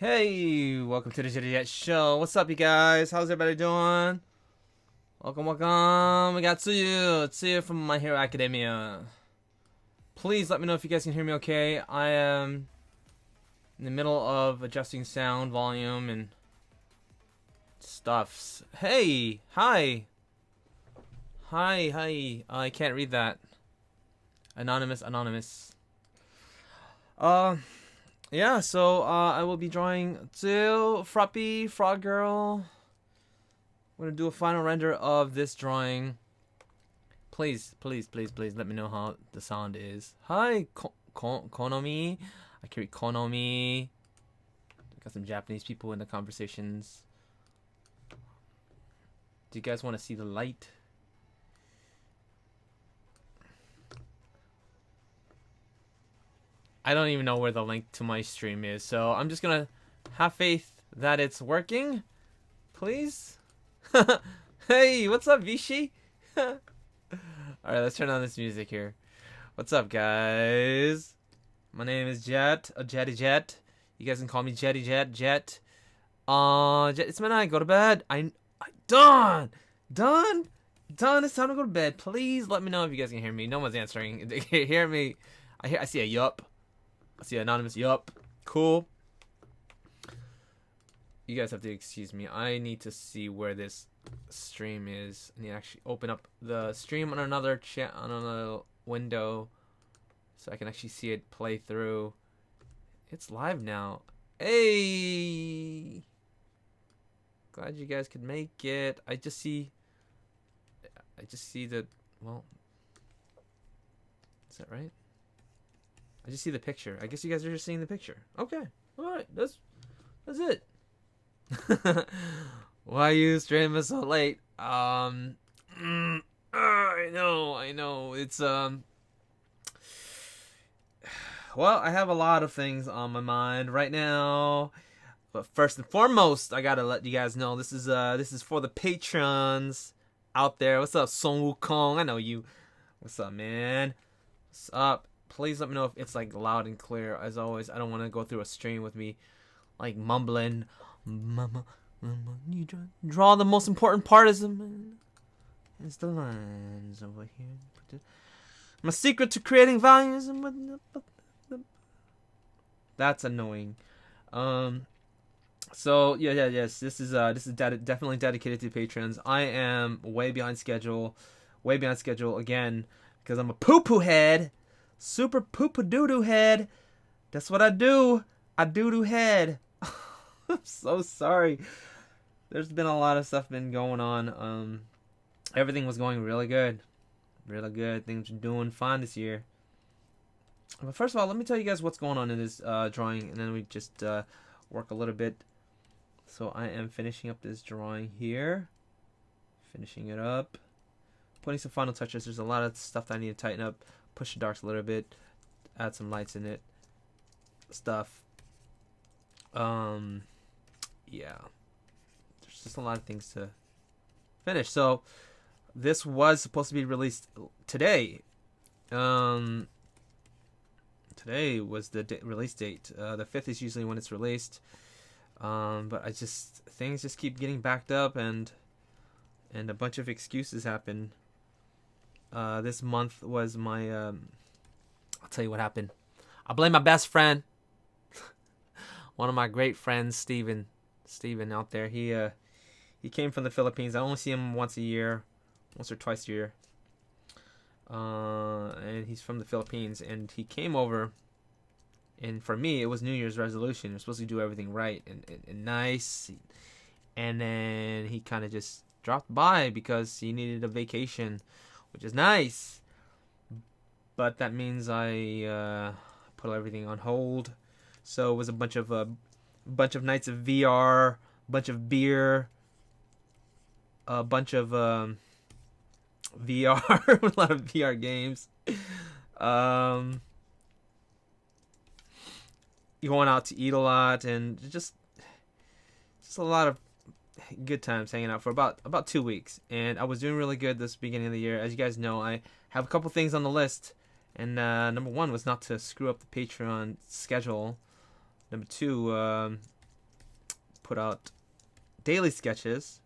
Hey, welcome to the Jitty Jet Show. What's up, you guys? How's everybody doing? Welcome. We got Tsuyu from My Hero Academia. Please let me know if you guys can hear me okay. I am in the middle of adjusting sound volume and stuffs. Hey, hi. I can't read that. Anonymous. Yeah, so I will be drawing Tsuyu, Fruppy, Frog Girl. I'm gonna do a final render of this drawing. Please let me know how the sound is. Hi, Konomi. I can read Konomi. Got some Japanese people in the conversations. Do you guys want to see the light? I don't even know where the link to my stream is, so I'm just gonna have faith that it's working. Please? Hey, what's up, Vichy? Alright, let's turn on this music here. What's up, guys? My name is Jet, Jetty Jet. You guys can call me Jetty Jet. Jet, it's midnight, go to bed. Done! It's time to go to bed. Please let me know if you guys can hear me. No one's answering. They can hear me. I see a yup. I see anonymous. Yup. Cool. You guys have to excuse me. I need to see where this stream is. I need to actually open up the stream on another chat on another window so I can actually see it play through. It's live now. Hey! Glad you guys could make it. I just see the, well, is that right? I just see the picture. I guess you guys are just seeing the picture. Okay. Alright. That's it. Why you streaming so late? I know. It's, well, I have a lot of things on my mind right now. But first and foremost, I gotta let you guys know this is for the patrons out there. What's up, Song Wukong? I know you. What's up, man? What's up? Please let me know if it's like loud and clear. As always, I don't want to go through a stream with me like mumbling. Mama, you draw the most important part is the lines over here. My secret to creating values. That's annoying. So yes. This is definitely dedicated to patrons. I am way behind schedule again because I'm a poo-poo head. Super poo-poo-doo-doo head. That's what I do. I doo-doo head. I'm so sorry. There's been a lot of stuff been going on. Everything was going really good. Things are doing fine this year. But first of all, let me tell you guys what's going on in this drawing, and then we just work a little bit. So I am finishing up this drawing here. Finishing it up. Putting some final touches. There's a lot of stuff that I need to tighten up. Push the darks a little bit, add some lights in it, stuff. Yeah, there's just a lot of things to finish. So this was supposed to be released today. Today was the release date. The 5th is usually when it's released. But things just keep getting backed up, and a bunch of excuses happen. This month was my, I'll tell you what happened. I blame my best friend. One of my great friends, Steven out there. He came from the Philippines. I only see him once or twice a year. And he's from the Philippines, and he came over, and for me, it was New Year's resolution. You're supposed to do everything right and nice. And then he kind of just dropped by because he needed a vacation, which is nice, but that means I put everything on hold. So it was a bunch of nights of VR, a bunch of beer, a bunch of VR, a lot of VR games. Going out to eat a lot, and just a lot of good times hanging out for about 2 weeks. And I was doing really good this beginning of the year. As you guys know, I have a couple things on the list, and number one was not to screw up the Patreon schedule. Number two, put out daily sketches.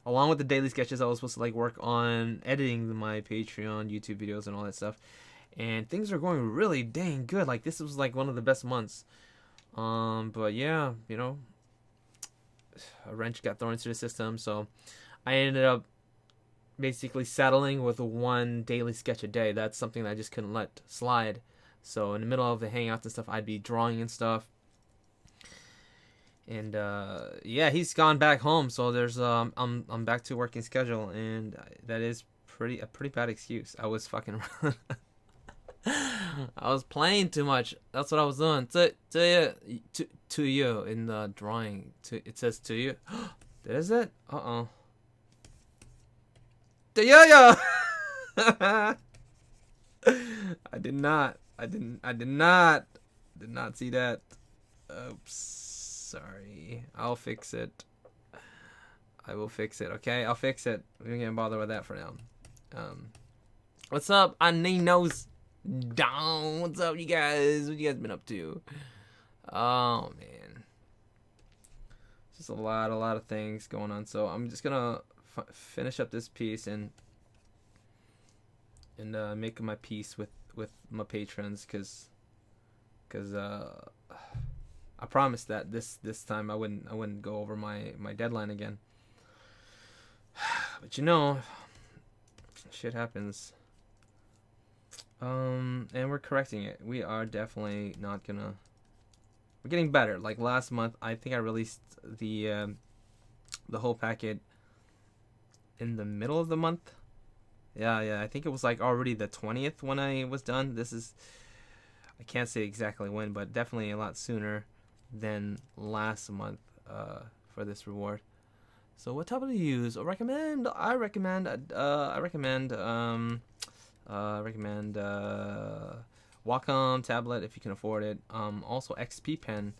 Along with the daily sketches, I was supposed to like work on editing my Patreon, YouTube videos, and all that stuff. And things are going really dang good. Like this was like one of the best months. But yeah, you know, a wrench got thrown into the system, so I ended up basically settling with one daily sketch a day. That's something that I just couldn't let slide. So in the middle of the hangouts and stuff, I'd be drawing and stuff. And yeah, he's gone back home, so there's I'm back to working schedule, and that is a pretty bad excuse. I was fucking I was playing too much. That's what I was doing. To you in the drawing. It says to you. Is it? To yo. I did not see that. Oops. Sorry. I'll fix it. I will fix it, okay? I'll fix it. We don't get bother with that for now. What's up, Aninos? Down. What's up, you guys? What you guys been up to? Oh, man. Just a lot of things going on. So I'm just gonna finish up this piece and make my peace with my patrons, cause I promised that this time I wouldn't go over my deadline again. But you know, shit happens. And we're correcting it. We are definitely not gonna. We're getting better. Like last month, I think I released the whole packet in the middle of the month. Yeah. I think it was like already the 20th when I was done. I can't say exactly when, but definitely a lot sooner than last month for this reward. So what tablet do you use? I recommend Wacom tablet if you can afford it. Also XP Pen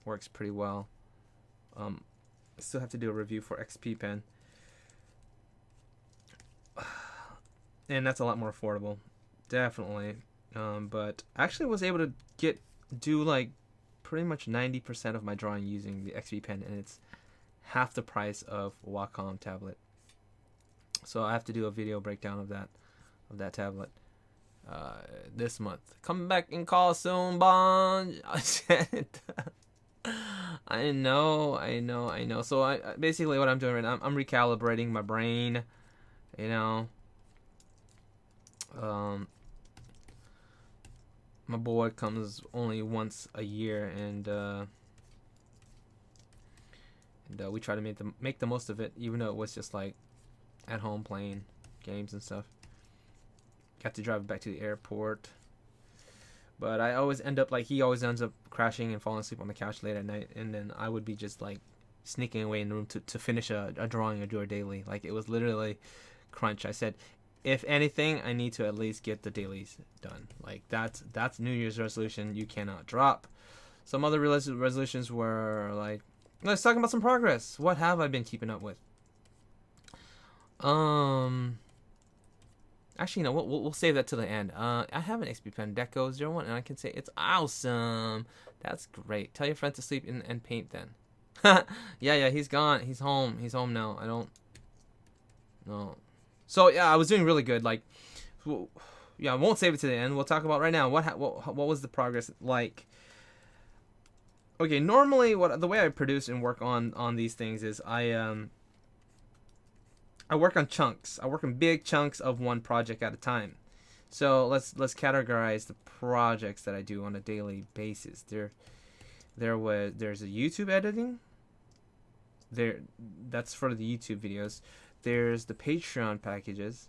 works pretty well. I still have to do a review for XP Pen, and that's a lot more affordable, definitely. But I actually was able to do like pretty much 90% of my drawing using the XP Pen, and it's half the price of Wacom tablet. So I have to do a video breakdown of that tablet this month. Come back and call soon, Bond. I know. So I basically what I'm doing right now, I'm recalibrating my brain. You know, my boy comes only once a year, and we try to make the most of it, even though it was just like at home playing games and stuff. Got to drive back to the airport, but I always end up he always ends up crashing and falling asleep on the couch late at night, and then I would be just like sneaking away in the room to finish a drawing or do a daily. Like it was literally crunch. I said, if anything, I need to at least get the dailies done. Like that's New Year's resolution you cannot drop. Some other resolutions were like, let's talk about some progress. What have I been keeping up with? Actually, no, we'll save that to the end. I have an XP Pen Deco 01, and I can say it's awesome. That's great. Tell your friend to sleep and paint then. yeah, he's gone. He's home. He's home now. I don't. No. So yeah, I was doing really good. Like, yeah, I won't save it to the end. We'll talk about right now. What was the progress like? Okay, normally the way I produce and work on these things is I work on chunks. I work on big chunks of one project at a time. So let's categorize the projects that I do on a daily basis. There's a YouTube editing. That's for the YouTube videos. There's the Patreon packages,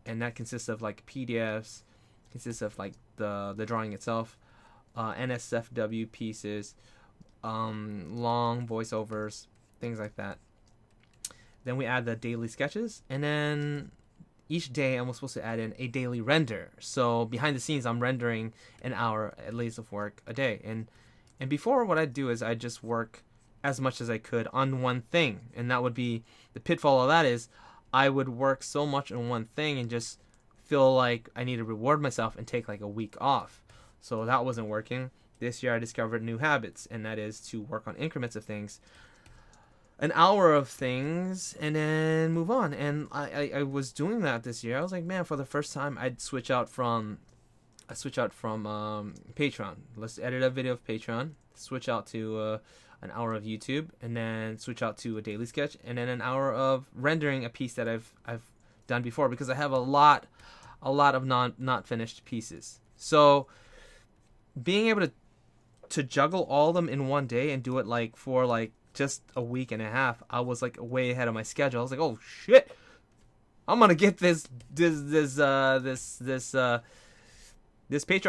and that consists of like PDFs, consists of like the drawing itself, NSFW pieces, long voiceovers, things like that. Then we add the daily sketches, and then each day I'm supposed to add in a daily render. So behind the scenes, I'm rendering an hour at least of work a day. And before, what I'd do is I'd just work as much as I could on one thing, and that would be the pitfall of that is I would work so much on one thing and just feel like I need to reward myself and take like a week off. So that wasn't working. This year I discovered new habits, and that is to work on increments of things, an hour of things, and then move on. And I was doing that this year. I was like, man, for the first time I'd switch out from Patreon. Let's edit a video of Patreon, switch out to an hour of YouTube, and then switch out to a daily sketch, and then an hour of rendering a piece that I've done before, because I have a lot of not finished pieces. So being able to juggle all of them in one day and do it like for like just a week and a half, I was like way ahead of my schedule. I was like, oh shit, I'm gonna get this Patreon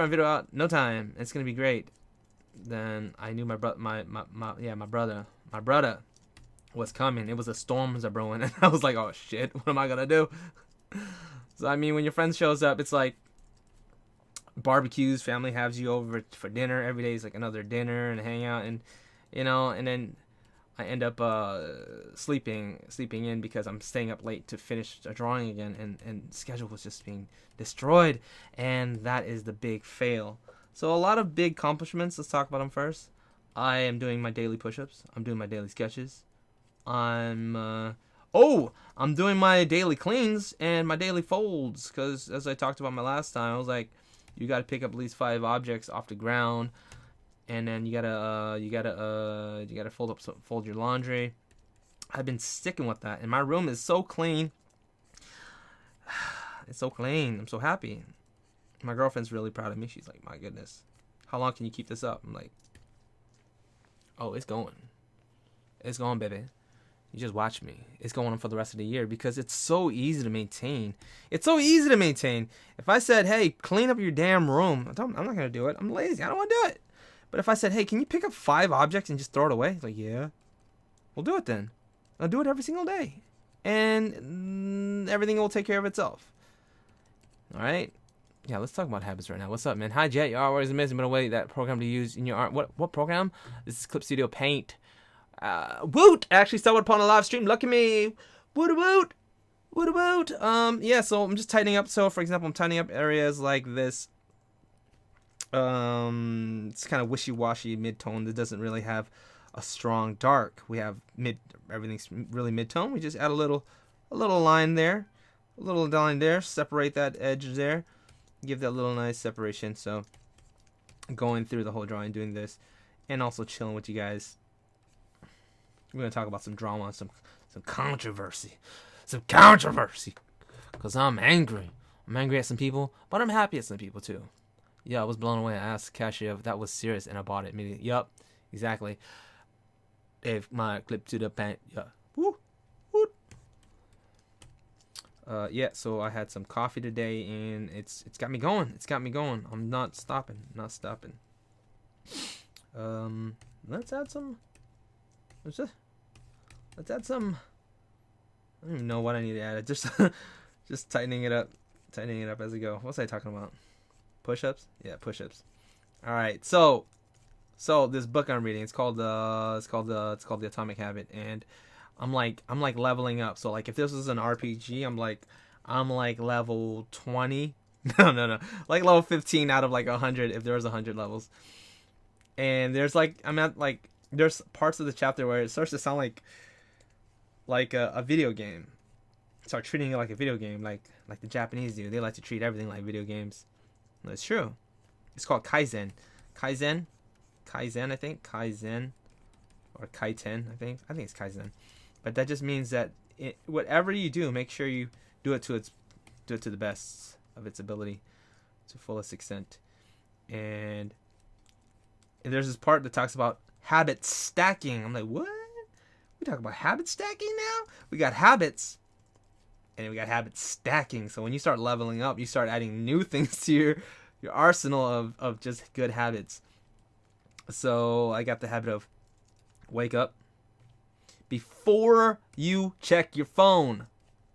video out no time. It's gonna be great. Then I knew my brother was coming. It was a storms are brewing, and I was like, oh shit, what am I gonna do? So I mean, when your friend shows up, it's like barbecues, family has you over for dinner. Every day is like another dinner and hangout, and you know, and then I end up sleeping in because I'm staying up late to finish a drawing again, and schedule was just being destroyed, and that is the big fail. So a lot of big accomplishments. Let's talk about them first. I am doing my daily push-ups. I'm doing my daily sketches. I'm doing my daily cleans and my daily folds, because as I talked about my last time, I was like, you got to pick up at least 5 objects off the ground, and then you gotta fold your laundry. I've been sticking with that, and my room is so clean. It's so clean. I'm so happy. My girlfriend's really proud of me. She's like, my goodness, how long can you keep this up? I'm like, oh, it's going, baby. You just watch me. It's going on for the rest of the year, because it's so easy to maintain. If I said, hey, clean up your damn room, I'm not gonna do it. I'm lazy. I don't want to do it. But if I said, hey, can you pick up 5 objects and just throw it away? It's like, yeah, we'll do it then. I'll do it every single day, and everything will take care of itself. All right. Yeah, let's talk about habits right now. What's up, man? Hi, Jet. Your artwork is amazing, but a way that program to use in your art. What program? This is Clip Studio Paint. Woot! I actually stumbled upon a live stream. Lucky me. Woot. Yeah, so I'm just tightening up. So, for example, I'm tightening up areas like this. It's kind of wishy-washy mid-tone that doesn't really have a strong dark. We have everything's really mid-tone. We just add a little line there. A little line there. Separate that edge there. Give that little nice separation. So going through the whole drawing, doing this, and also chilling with you guys. We're gonna talk about some drama, some controversy, because I'm angry. I'm angry at some people, but I'm happy at some people too. Yeah, I was blown away. I asked the cashier if that was serious, and I bought it immediately. Yup, exactly. If my Clip to the paint, yeah. Woo. Yeah, so I had some coffee today, and it's got me going. I'm not stopping. Let's add some. Let's add some. I don't even know what I need to add. Just tightening it up as I go. What was I talking about? Push-ups? Yeah, push-ups. All right, so this book I'm reading, it's called the Atomic Habit, and I'm like leveling up. So like if this was an RPG, I'm like level 20. No. Like level 15 out of like 100 if there was 100 levels. And there's there's parts of the chapter where it starts to sound like a video game. Start treating it like a video game, like the Japanese do. They like to treat everything like video games. That's true. It's called Kaizen. Kaizen, I think. Kaizen. Or Kaiten, I think. I think it's Kaizen. But that just means that whatever you do, make sure you do it to the best of its ability, to fullest extent. And there's this part that talks about habit stacking. I'm like, what? We talk about habit stacking now? We got habits, and we got habit stacking. So when you start leveling up, you start adding new things to your arsenal of just good habits. So I got the habit of wake up before you check your phone.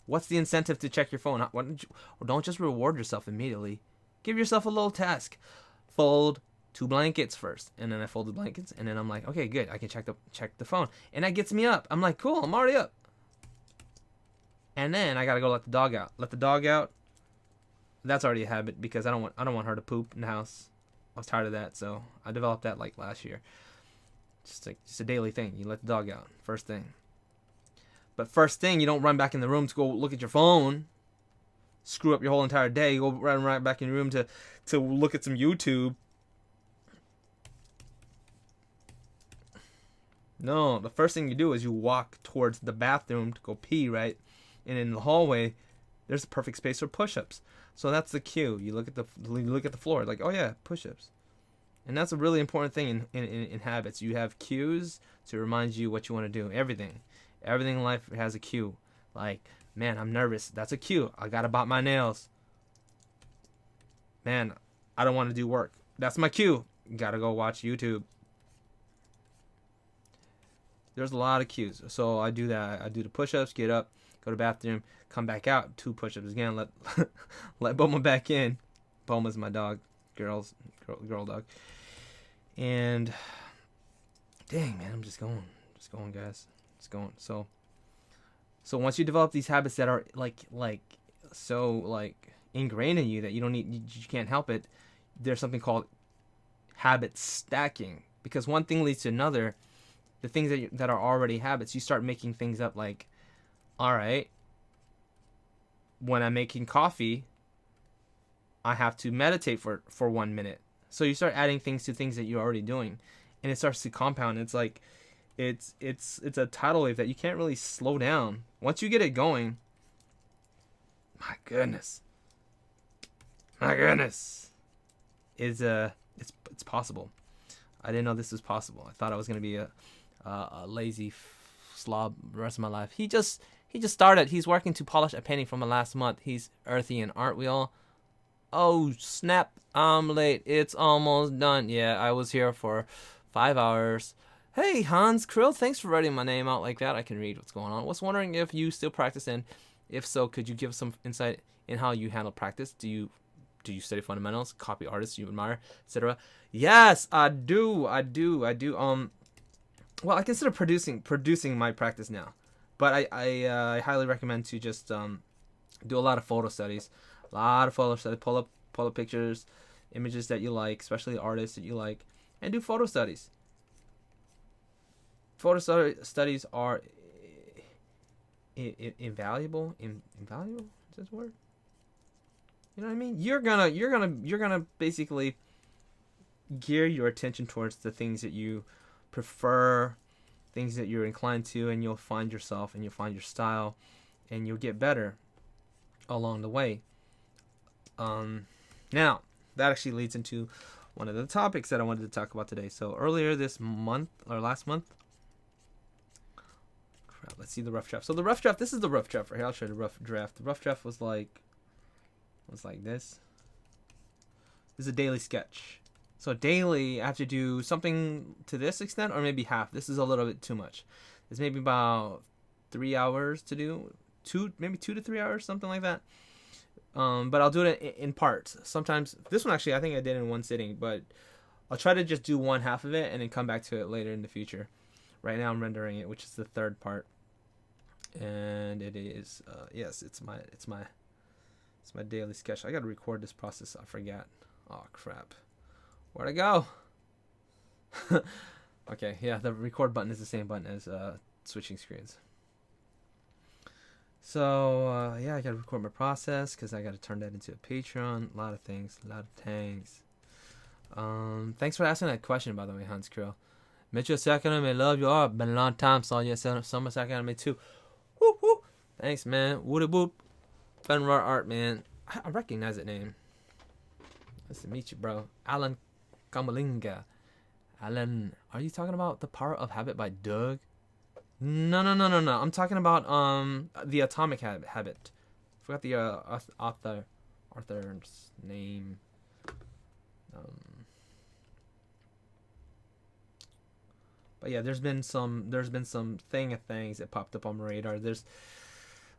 What's the incentive to check your phone? Don't just reward yourself immediately. Give yourself a little task. Fold 2 blankets first, and then I fold the blankets, and then I'm like, okay, good, I can check the phone, and that gets me up. I'm like, cool, I'm already up. And then I gotta go let the dog out. That's already a habit, because I don't want her to poop in the house. I was tired of that, so I developed that like last year. Just a daily thing. You let the dog out first thing. But first thing, you don't run back in the room to go look at your phone. Screw up your whole entire day. You go run right back in your room to look at some YouTube. No, the first thing you do is you walk towards the bathroom to go pee, right? And in the hallway, there's a perfect space for push-ups. So that's the cue. You look at the floor, like, oh yeah, push-ups. And that's a really important thing in habits. You have cues to remind you what you want to do. Everything in life has a cue. Like, man, I'm nervous. That's a cue. I gotta bite my nails. Man, I don't want to do work. That's my cue. Gotta go watch YouTube. There's a lot of cues. So I do that. I do the push-ups, get up, go to the bathroom, come back out, 2 push-ups again, let Boma back in. Boma's my dog, girl dog. And dang, man, I'm just going guys. Just going. So once you develop these habits that are like ingrained in you that you can't help it, there's something called habit stacking, because one thing leads to another. The things that are already habits, you start making things up like, all right, when I'm making coffee, I have to meditate for 1 minute. So you start adding things to things that you're already doing, and it starts to compound. It's like, it's a tidal wave that you can't really slow down. Once you get it going, my goodness, it's possible. I didn't know this was possible. I thought I was gonna be a lazy slob the rest of my life. He just started. He's working to polish a painting from the last month. He's earthy, and aren't we all? Oh snap! I'm late. It's almost done. Yeah, I was here for 5 hours. Hey Hans Krill, thanks for writing my name out like that. I can read what's going on. Was wondering if you still practice, and if so, could you give some insight in how you handle practice? Do you study fundamentals, copy artists you admire, etc.? Yes, I do. Well, I consider producing my practice now, but I highly recommend to just do a lot of photo studies. Pull up pictures, images that you like, especially artists that you like, and do photo studies. Studies are invaluable. Invaluable? Is that the word? You know what I mean? You're gonna basically gear your attention towards the things that you prefer, things that you're inclined to, and you'll find yourself and you'll find your style, and you'll get better along the way. Now that actually leads into one of the topics that I wanted to talk about today. So earlier this month or last month, let's see the rough draft. So the rough draft, this is the rough draft right here. I'll show you the rough draft. The rough draft was like this. This is a daily sketch. So daily, I have to do something to this extent, or maybe half. This is a little bit too much. It's maybe about 3 hours to do. Maybe 2 to 3 hours, something like that. But I'll do it in parts. Sometimes, this one actually, I think I did in one sitting, but I'll try to just do one half of it and then come back to it later in the future. Right now I'm rendering it, which is the third part. And it is, yes, it's my daily sketch. I gotta record this process. I forgot. Oh crap. Where'd I go? Okay, yeah, the record button is the same button as switching screens. So yeah, I gotta record my process because I gotta turn that into a Patreon. A lot of things. Thanks for asking that question, by the way, Hans Krill. Met you a second anime, love you all. Been a long time, saw you a summer second anime too. Woo woo. Thanks, man. Woody boop. Fenrar Art, man. I recognize that name. Nice to meet you, bro. Alan Kamalinga. Alan, are you talking about The Power of Habit by Doug? No. I'm talking about The Atomic Habit. Forgot the author's name. But yeah, there's been some things that popped up on my radar. There's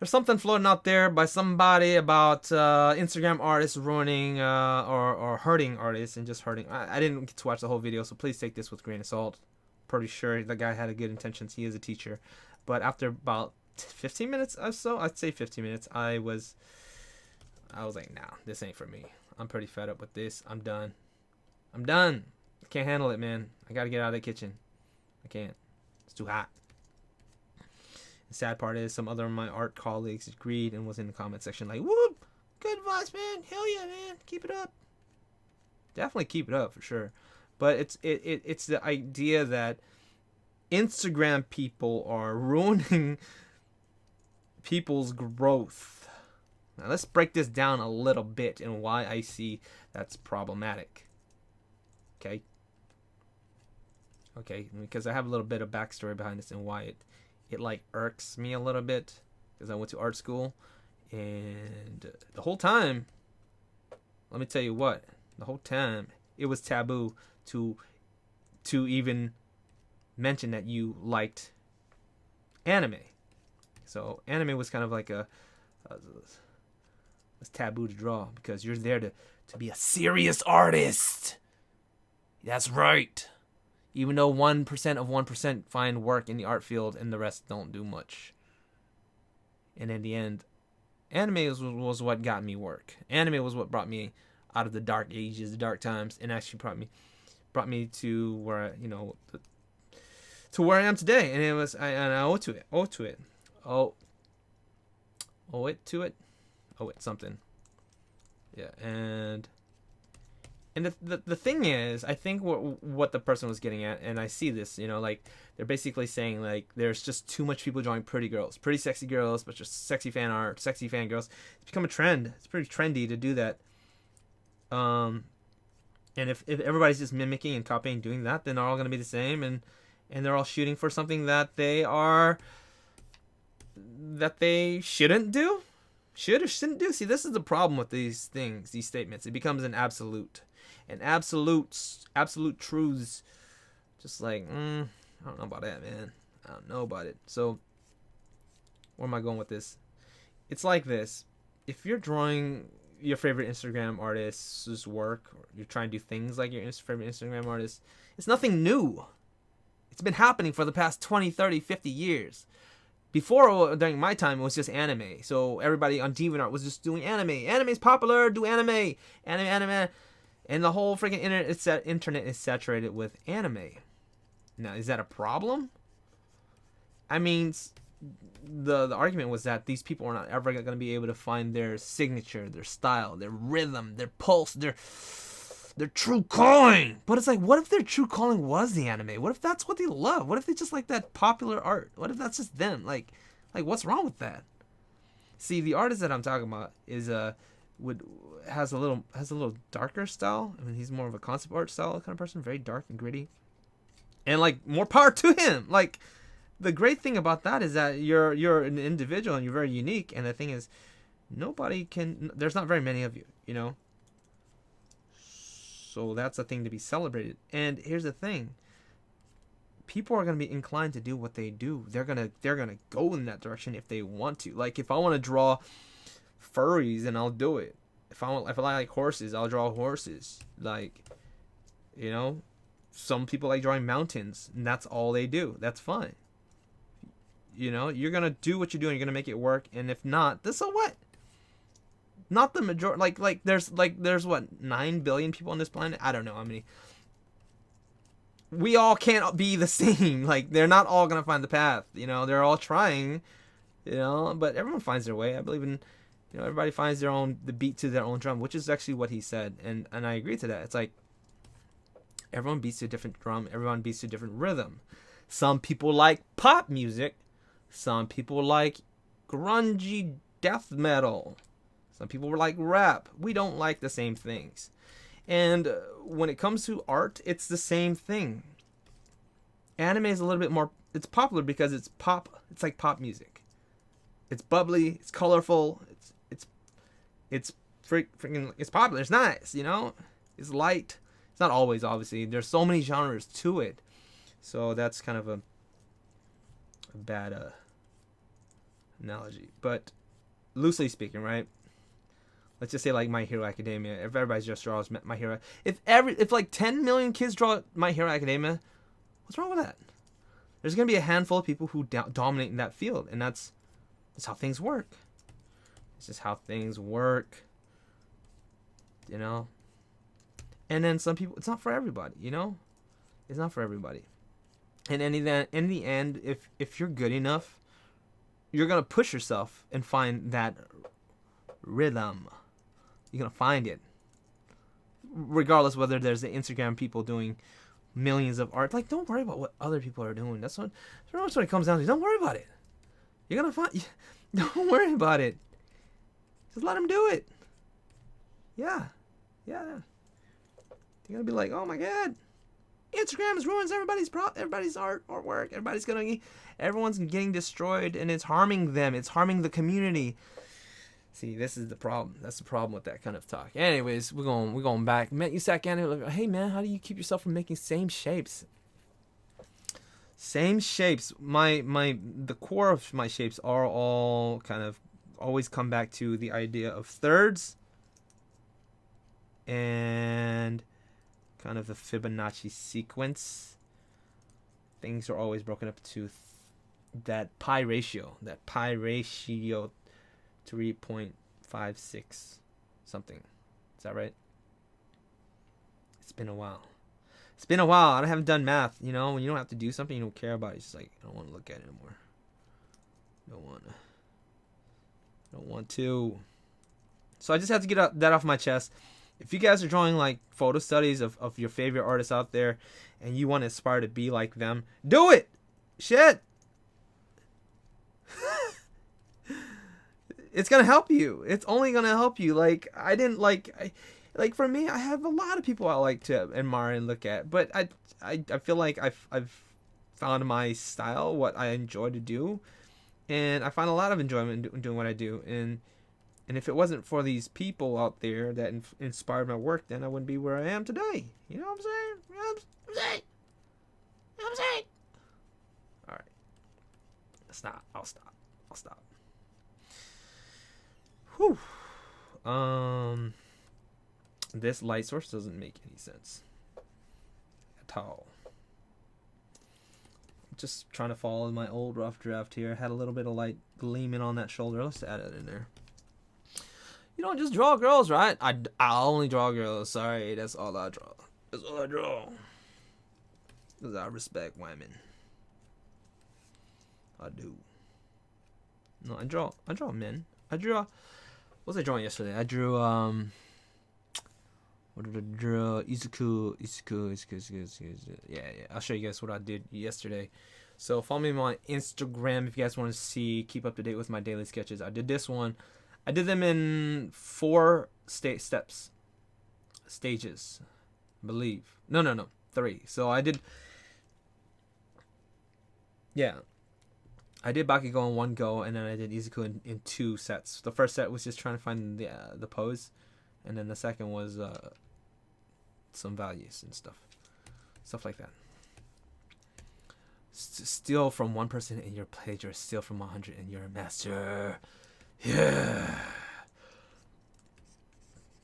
something floating out there by somebody about Instagram artists ruining or hurting artists and just hurting. I didn't get to watch the whole video, so please take this with a grain of salt. Pretty sure the guy had good intentions. He is a teacher. But after about 15 minutes or so, I'd say 15 minutes, I was like, nah, this ain't for me. I'm pretty fed up with this. I'm done. I'm done. I can't handle it, man. I gotta get out of the kitchen. I can't. It's too hot. The sad part is some other of my art colleagues agreed and was in the comment section like, whoop, good advice, man. Hell yeah, man. Keep it up. Definitely keep it up for sure. But it's the idea that Instagram people are ruining people's growth. Now let's break this down a little bit and why I see that's problematic. Okay, because I have a little bit of backstory behind this and why it like irks me a little bit, because I went to art school and the whole time, let me tell you what, the whole time it was taboo to even mention that you liked anime. So anime was kind of like it's taboo to draw because you're there to be a serious artist. That's right. Even though 1% of 1% find work in the art field and the rest don't do much. And in the end, anime was what got me work. Anime was what brought me out of the dark ages, the dark times, and actually brought me to where to where I am today. And it was I owe it to it. Owe it something. Yeah, and the thing is, I think what the person was getting at, and I see this, like they're basically saying like there's just too much people drawing pretty girls, pretty sexy girls, but just sexy fan art, sexy fan girls. It's become a trend. It's pretty trendy to do that. And if everybody's just mimicking and copying, doing that, then they're all gonna be the same, and they're all shooting for something that they shouldn't do. Should or shouldn't do. See, this is the problem with these things, these statements. It becomes an absolute. And absolute truths, just like, I don't know about that, man. I don't know about it. So, where am I going with this? It's like this. If you're drawing your favorite Instagram artist's work, or you're trying to do things like your favorite Instagram artist, it's nothing new. It's been happening for the past 20, 30, 50 years. Before, during my time, it was just anime. So everybody on DeviantArt was just doing anime. Anime's popular, do anime. Anime. And the whole freaking internet is saturated with anime. Now, is that a problem? I mean, the argument was that these people are not ever going to be able to find their signature, their style, their rhythm, their pulse, their true calling. But it's like, what if their true calling was the anime? What if that's what they love? What if they just like that popular art? What if that's just them? Like what's wrong with that? See, the artist that I'm talking about is has a little darker style. I mean, he's more of a concept art style kind of person, very dark and gritty. And like, more power to him. Like, the great thing about that is that you're an individual and you're very unique. And the thing is, there's not very many of you, So that's a thing to be celebrated. And here's the thing. People are going to be inclined to do what they do. They're going to go in that direction if they want to. Like, if I want to draw furries, then I'll do it. If I like horses, I'll draw horses. Like, some people like drawing mountains, and that's all they do. That's fine. You're going to do what you're doing. You're going to make it work. And if not, so what? Not the majority. Like there's what, 9 billion people on this planet? I don't know how many. We all can't be the same. Like, they're not all going to find the path. They're all trying, but everyone finds their way. I believe in, everybody finds the beat to their own drum, which is actually what he said. And I agree to that. It's like, everyone beats to a different drum. Everyone beats to a different rhythm. Some people like pop music. Some people like grungy death metal. Some people were like rap. We don't like the same things. And when it comes to art, it's the same thing. Anime is a little bit more, it's popular because it's pop. It's like pop music. It's bubbly, it's colorful, it's freaking, it's popular, it's nice, It's light. It's not always, obviously. There's so many genres to it. So that's kind of a bad analogy. But loosely speaking, right? Let's just say like My Hero Academia. If everybody just draws My Hero, if like 10 million kids draw My Hero Academia, what's wrong with that? There's gonna be a handful of people who dominate in that field, and that's how things work. It's just how things work, And And then some people, it's not for everybody, you know? It's not for everybody. And in the end, if you're good enough, you're going to push yourself and find that rhythm. You're going to find it. Regardless whether there's the Instagram people doing millions of art. Like, don't worry about what other people are doing. That's what it comes down to. Don't worry about it. You're going to find... Don't worry about it. Just let them do it. Yeah. Yeah. You're going to be like, oh my God. Instagram ruins everybody's artwork. Everyone's getting destroyed, and it's harming them. It's harming the community. See, this is the problem. That's the problem with that kind of talk. Anyways, we're going back. Man, you sat down and like, hey man, how do you keep yourself from making same shapes? Same shapes. The core of my shapes are all kind of always come back to the idea of thirds and kind of the Fibonacci sequence. Things are always broken up to that pi ratio. 3.56 something. Is that right? It's been a while. I haven't done math. You know, when you don't have to do something you don't care about, it's just like, I don't want to look at it anymore. Don't want to. So I just have to get that off my chest. If you guys are drawing like photo studies of your favorite artists out there and you want to aspire to be like them, do it. Shit. It's going to help you. It's only going to help you. Like, for me, I have a lot of people I like to admire and look at, but I feel like I've found my style, what I enjoy to do, and I find a lot of enjoyment in doing what I do. And if it wasn't for these people out there that inspired my work, then I wouldn't be where I am today. You know what I'm saying? You know what I'm saying? All right. I'll stop. Whew. This light source doesn't make any sense at all. Just trying to follow my old rough draft here. Had a little bit of light gleaming on that shoulder. Let's add it in there. You don't just draw girls, right? I only draw girls. Sorry, that's all I draw. Because I respect women. I do. No, I draw men. What was I drawing yesterday? I drew what did I draw? Izuku. Yeah. I'll show you guys what I did yesterday. So follow me on my Instagram if you guys want to see, keep up to date with my daily sketches. I did this one. I did them in 4 stages, I believe. No, 3. So I did Bakugo in 1 go, and then I did Izuku in 2 sets. The first set was just trying to find the pose, and then the second was some values and stuff like that. Steal from 1 person and you're plagiarist. Steal from 100 and you're a master. Yeah.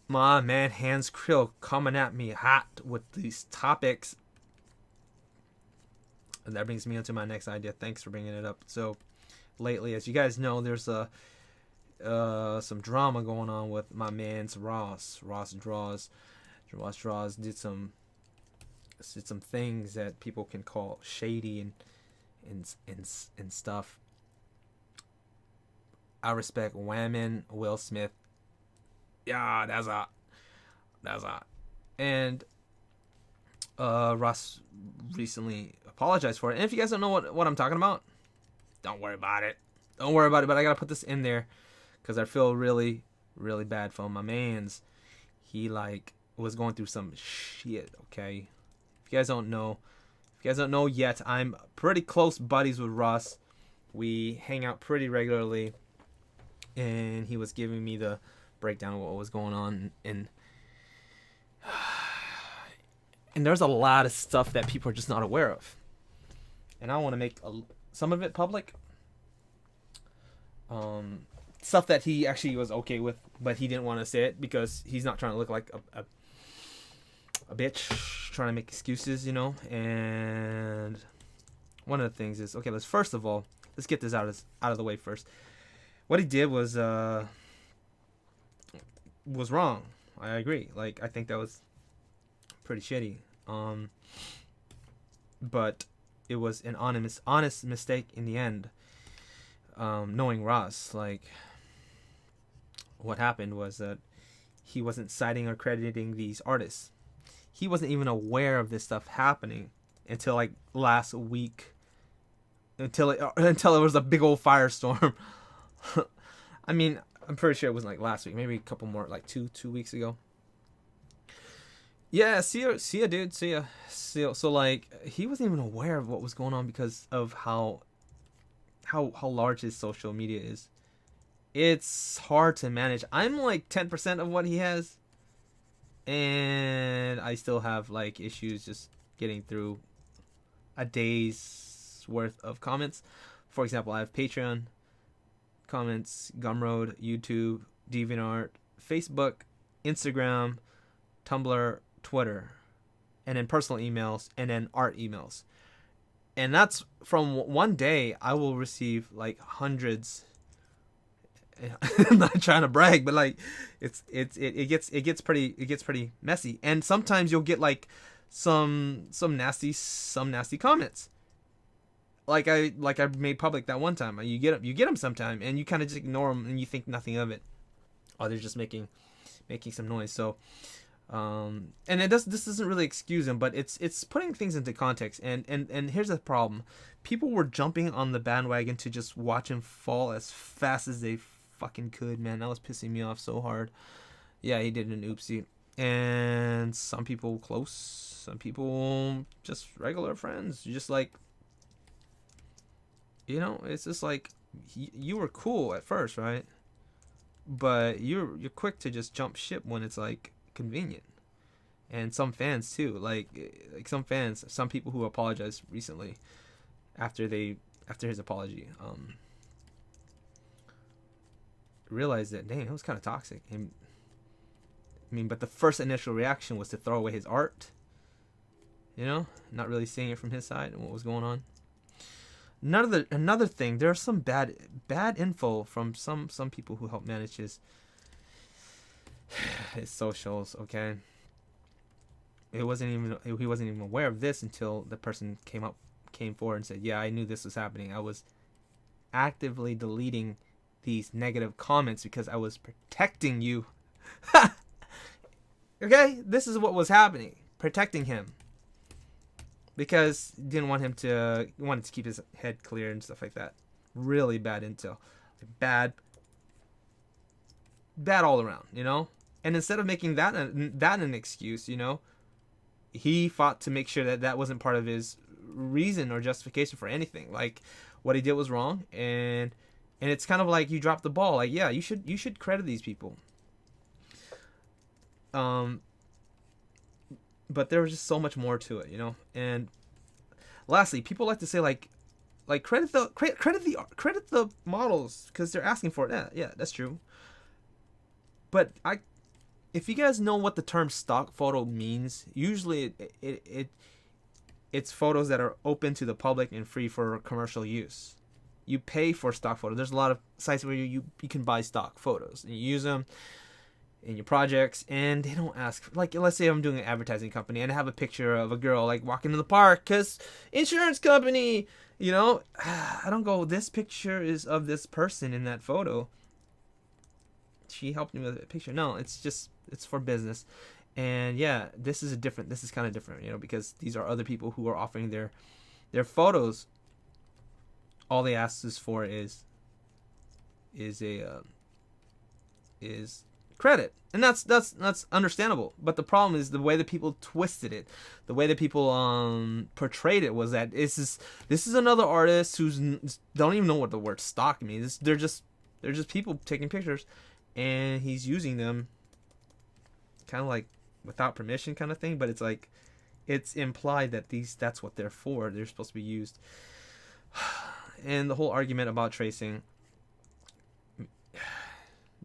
My man Hans Krill coming at me hot with these topics. And that brings me into my next idea. Thanks for bringing it up. So lately, as you guys know, there's some drama going on with my man's Ross. RossDraws. RossDraws did some things that people can call shady and stuff. I respect Whammon, Will Smith. Yeah, that's hot. And Russ recently apologized for it. And if you guys don't know what I'm talking about, don't worry about it. But I gotta put this in there because I feel really, really bad for my man's. He was going through some shit. Okay, if you guys don't know yet, I'm pretty close buddies with Russ. We hang out pretty regularly, and he was giving me the breakdown of what was going on, and there's a lot of stuff that people are just not aware of, and I want to make some of it public. Stuff that he actually was okay with, but he didn't want to say it because he's not trying to look like a bitch, trying to make excuses, you know. And one of the things is, okay, let's get this out of the way first. What he did was wrong. I agree. I think that was pretty shitty. But it was an honest mistake in the end. Knowing Ross, like, what happened was that he wasn't citing or crediting these artists. He wasn't even aware of this stuff happening until like last week. Until it was a big old firestorm. I mean, I'm pretty sure it wasn't like last week. Maybe a couple more, like two weeks ago. Yeah, see ya, dude. See ya. So like, he wasn't even aware of what was going on because of how large his social media is. It's hard to manage. I'm like 10% of what he has, and I still have like issues just getting through a day's worth of comments. For example, I have Patreon comments, Gumroad, YouTube, DeviantArt, Facebook, Instagram, Tumblr, Twitter, and then personal emails, and then art emails. And that's from one day I will receive like hundreds. I'm not trying to brag, but like it gets pretty messy. And sometimes you'll get like some nasty comments. Like I made public that one time. You get them sometime, and you kind of just ignore them, and you think nothing of it. Oh, they're just making some noise. So, and this doesn't really excuse him, but it's putting things into context. And here's the problem: people were jumping on the bandwagon to just watch him fall as fast as they fucking could. Man, that was pissing me off so hard. Yeah, he did an oopsie, and some people close, some people just regular friends, just like. You know, it's just like you were cool at first, right? But you're quick to just jump ship when it's like convenient. And some fans too, like some people who apologized recently after his apology, realized that dang, it was kind of toxic. And I mean, but the first initial reaction was to throw away his art. You know, not really seeing it from his side and what was going on. Another thing, there's some bad info from some people who help manage his socials. Okay, he wasn't even aware of this until the person came forward and said, "Yeah, I knew this was happening. I was actively deleting these negative comments because I was protecting you." Okay, this is what was happening, protecting him. Because didn't want him to wanted to keep his head clear and stuff like that. Really bad intel, bad all around, you know. And instead of making that an excuse, you know, he fought to make sure that wasn't part of his reason or justification for anything. Like what he did was wrong, and it's kind of like you dropped the ball. Like yeah, you should credit these people. But there was just so much more to it, you know. And lastly, people like to say like credit the models because they're asking for it. Yeah, that's true. But if you guys know what the term stock photo means, usually it's photos that are open to the public and free for commercial use. You pay for stock photos. There's a lot of sites where you can buy stock photos and you use them in your projects, and they don't ask. Like, let's say I'm doing an advertising company and I have a picture of a girl like walking in the park because insurance company, you know. I don't go, this picture is of this person in that photo, she helped me with a picture. No, it's for business. And yeah, this is kind of different, you know, because these are other people who are offering their photos. All they ask us for is credit, and that's understandable. But the problem is the way that people twisted it, the way that people portrayed it was that this is another artist who's don't even know what the word stock means. They're just people taking pictures, and he's using them kind of like without permission kind of thing. But it's like it's implied that that's what they're for. They're supposed to be used. And the whole argument about tracing,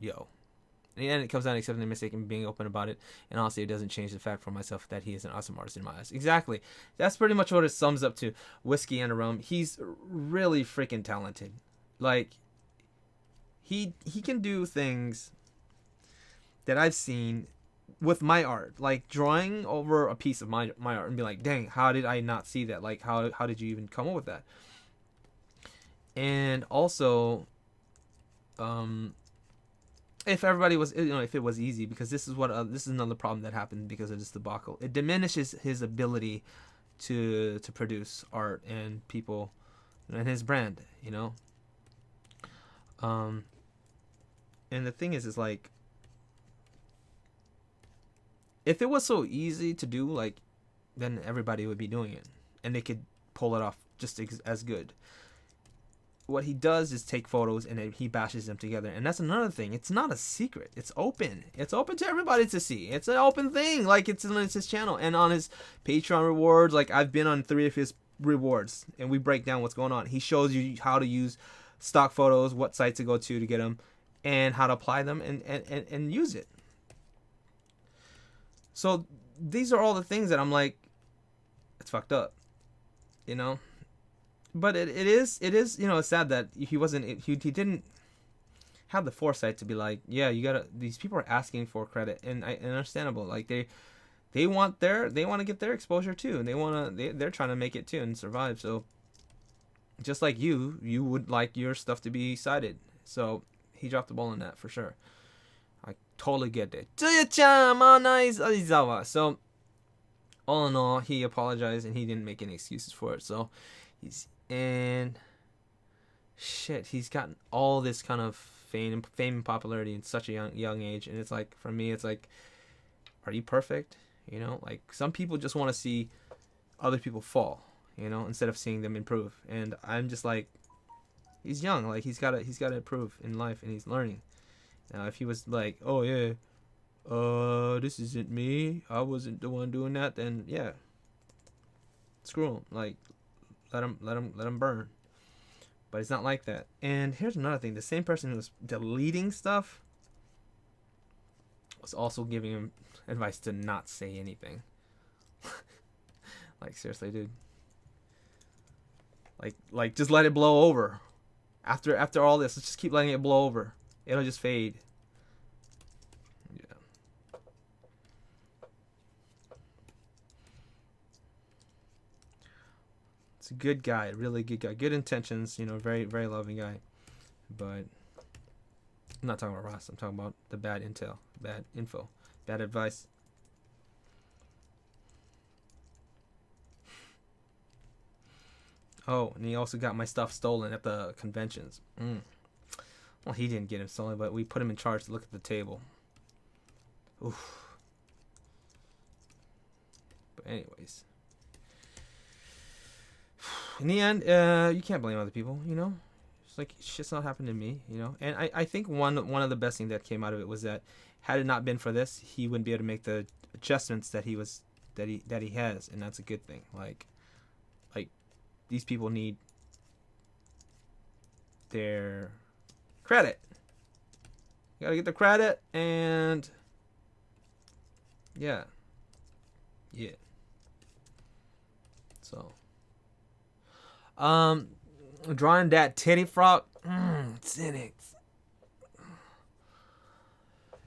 yo. And it comes down to accepting the mistake and being open about it. And honestly, it doesn't change the fact for myself that he is an awesome artist in my eyes. Exactly. That's pretty much what it sums up to. Whiskey and a Rum. He's really freaking talented. Like, he can do things that I've seen with my art, like drawing over a piece of my art and be like, dang, how did I not see that? Like, how did you even come up with that? And also, if everybody was, if it was easy, because this is another problem that happened because of this debacle. It diminishes his ability to produce art and people and his brand, and the thing is like, if it was so easy to do, like, then everybody would be doing it and they could pull it off just as good. What he does is take photos and he bashes them together, and that's another thing. It's not a secret. It's open. It's open to everybody to see. It's an open thing. Like, it's his channel, and on his Patreon rewards, like, I've been on 3 of his rewards, and we break down what's going on. He shows you how to use stock photos, what site to go to get them, and how to apply them and use it. So these are all the things that I'm like, it's fucked up, But it is it's sad that he didn't have the foresight to be like, yeah, these people are asking for credit, and understandable. Like, they want to get their exposure too, and they're trying to make it too and survive. So just like you would like your stuff to be cited. So he dropped the ball on that for sure. I totally get it. So all in all, he apologized and he didn't make any excuses for it. So he's gotten all this kind of fame and popularity in such a young age, and it's like, for me, it's like, are you perfect? Like, some people just want to see other people fall, instead of seeing them improve. And I'm just like, he's young, like, he's got to improve in life, and he's learning. Now, if he was like, oh yeah, this isn't me, I wasn't the one doing that, then yeah, screw him. Like, let him burn. But it's not like that. And here's another thing: the same person who was deleting stuff was also giving him advice to not say anything. Like, seriously, dude. Like just let it blow over. After all this, let's just keep letting it blow over. It'll just fade. Yeah. It's a good guy, really good guy. Good intentions, very, very loving guy. But I'm not talking about Ross. I'm talking about the bad intel, bad info, bad advice. Oh, and he also got my stuff stolen at the conventions. Well, he didn't get him stolen, but we put him in charge to look at the table. Oof. But anyways, in the end, you can't blame other people, It's like, shit's not happened to me, And I think one of the best things that came out of it was that, had it not been for this, he wouldn't be able to make the adjustments that he has, and that's a good thing. Like these people need their credit. You gotta get the credit, and yeah. So, drawing that titty frog, cynics,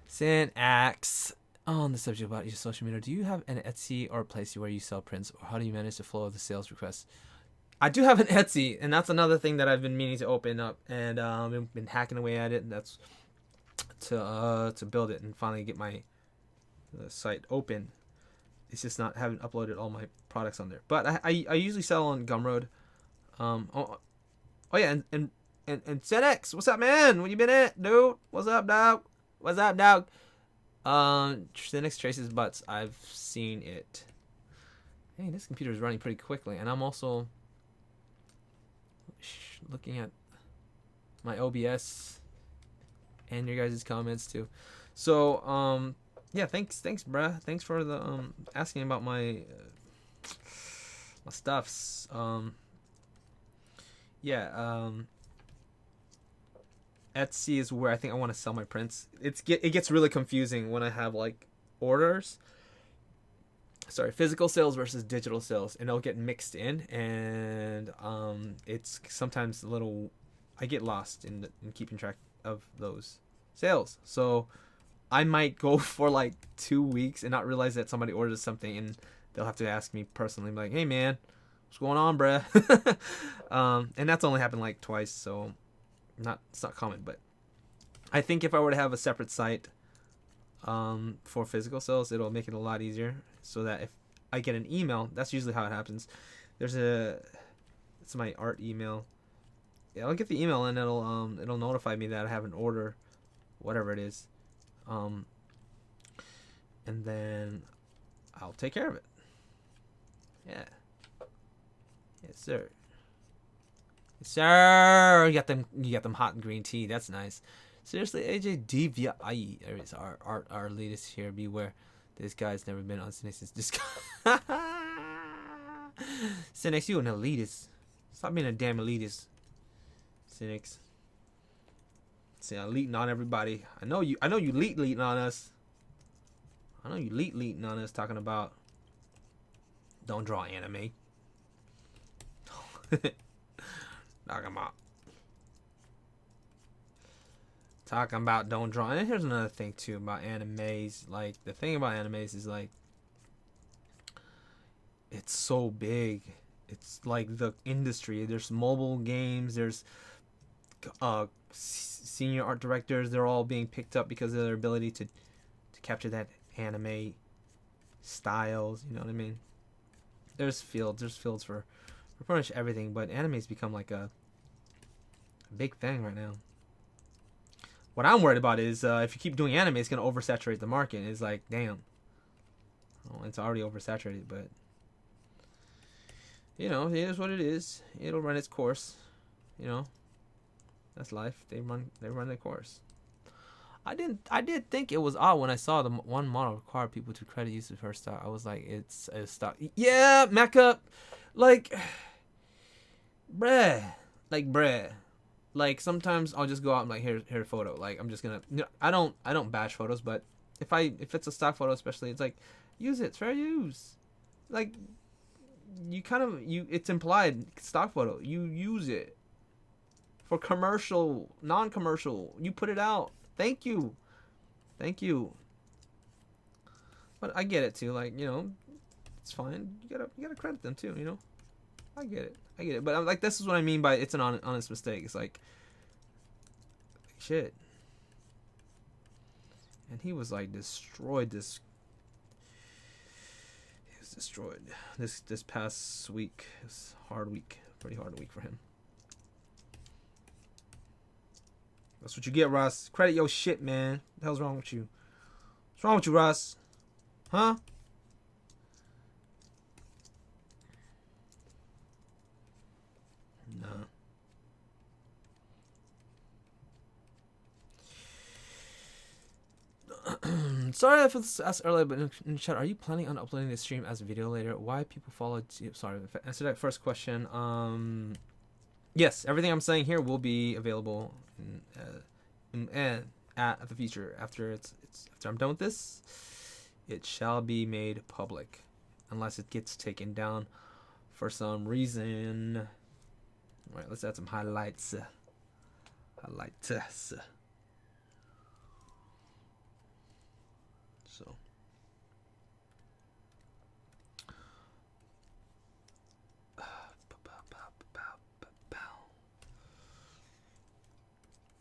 Synax. On the subject about your social media, do you have an Etsy or a place where you sell prints, or how do you manage the flow of the sales requests? I do have an Etsy, and that's another thing that I've been meaning to open up, and I've been hacking away at it, and that's to build it and finally get my site open. It's just not, haven't uploaded all my products on there, but I usually sell on Gumroad. Oh yeah, and ZenX, what's up, man? What you been at, dude? What's up, dog? ZenX traces butts. I've seen it. Hey, this computer is running pretty quickly, and I'm also looking at my OBS and your guys' comments too. So yeah, thanks bruh, thanks for the asking about my stuffs. Etsy is where I think I want to sell my prints. It gets really confusing when I have like orders. Sorry, physical sales versus digital sales, and they'll get mixed in, and it's sometimes a little, I get lost in keeping track of those sales. So I might go for like 2 weeks and not realize that somebody orders something, and they'll have to ask me personally, like, "Hey man, what's going on, bruh?" And that's only happened like twice, so it's not common. But I think if I were to have a separate site for physical sales, it'll make it a lot easier, so that if I get an email, that's usually how it happens. It's my art email. Yeah, I'll get the email and it'll notify me that I have an order, whatever it is, and then I'll take care of it. Yeah. Yes, sir. Yes, sir. You got them hot and green tea. That's nice. Seriously, AJ DVI. There is our latest here. Beware. This guy's never been on Cynics since this guy. Cynics, you an elitist. Stop being a damn elitist. Cynics. See, I'm leeting on everybody. I know you leeting on us. I know you leeting on us, talking about don't draw anime. Talking about don't draw. And here's another thing too about animes. Like, the thing about animes is, like, it's so big. It's like the industry. There's mobile games. There's senior art directors. They're all being picked up because of their ability to capture that anime styles. You know what I mean? There's fields for pretty much everything. But anime's become like a big thing right now. What I'm worried about is if you keep doing anime, it's gonna oversaturate the market. It's like, damn. Well, it's already oversaturated, but you know, it is what it is. It'll run its course. You know, that's life. They run their course. I did think it was odd when I saw the one model require people to credit use of her stock. I was like, it's a stock. Yeah, Mecca. Like, bruh. Like, sometimes I'll just go out and, like, here a photo. Like, I'm just gonna, you know, I don't bash photos, but if it's a stock photo especially, it's like, use it. It's fair use. Like, it's implied stock photo. You use it for commercial, non-commercial. You put it out. Thank you. But I get it too. Like, you know, it's fine. You gotta credit them too. You know, I get it. But I'm like, this is what I mean by it's an honest mistake. It's like shit. And he was like destroyed. He was destroyed this past week. It was a hard week, pretty hard week for him. That's what you get, Russ. Credit your shit, man. What the hell's wrong with you? What's wrong with you, Russ? Huh? No. Sorry if it's asked earlier, but in chat, are you planning on uploading this stream as a video later? Why people follow? Sorry, answer that first question. Yes, everything I'm saying here will be available at the future. After I'm done with this, it shall be made public, unless it gets taken down for some reason. All right, let's add some highlights. So.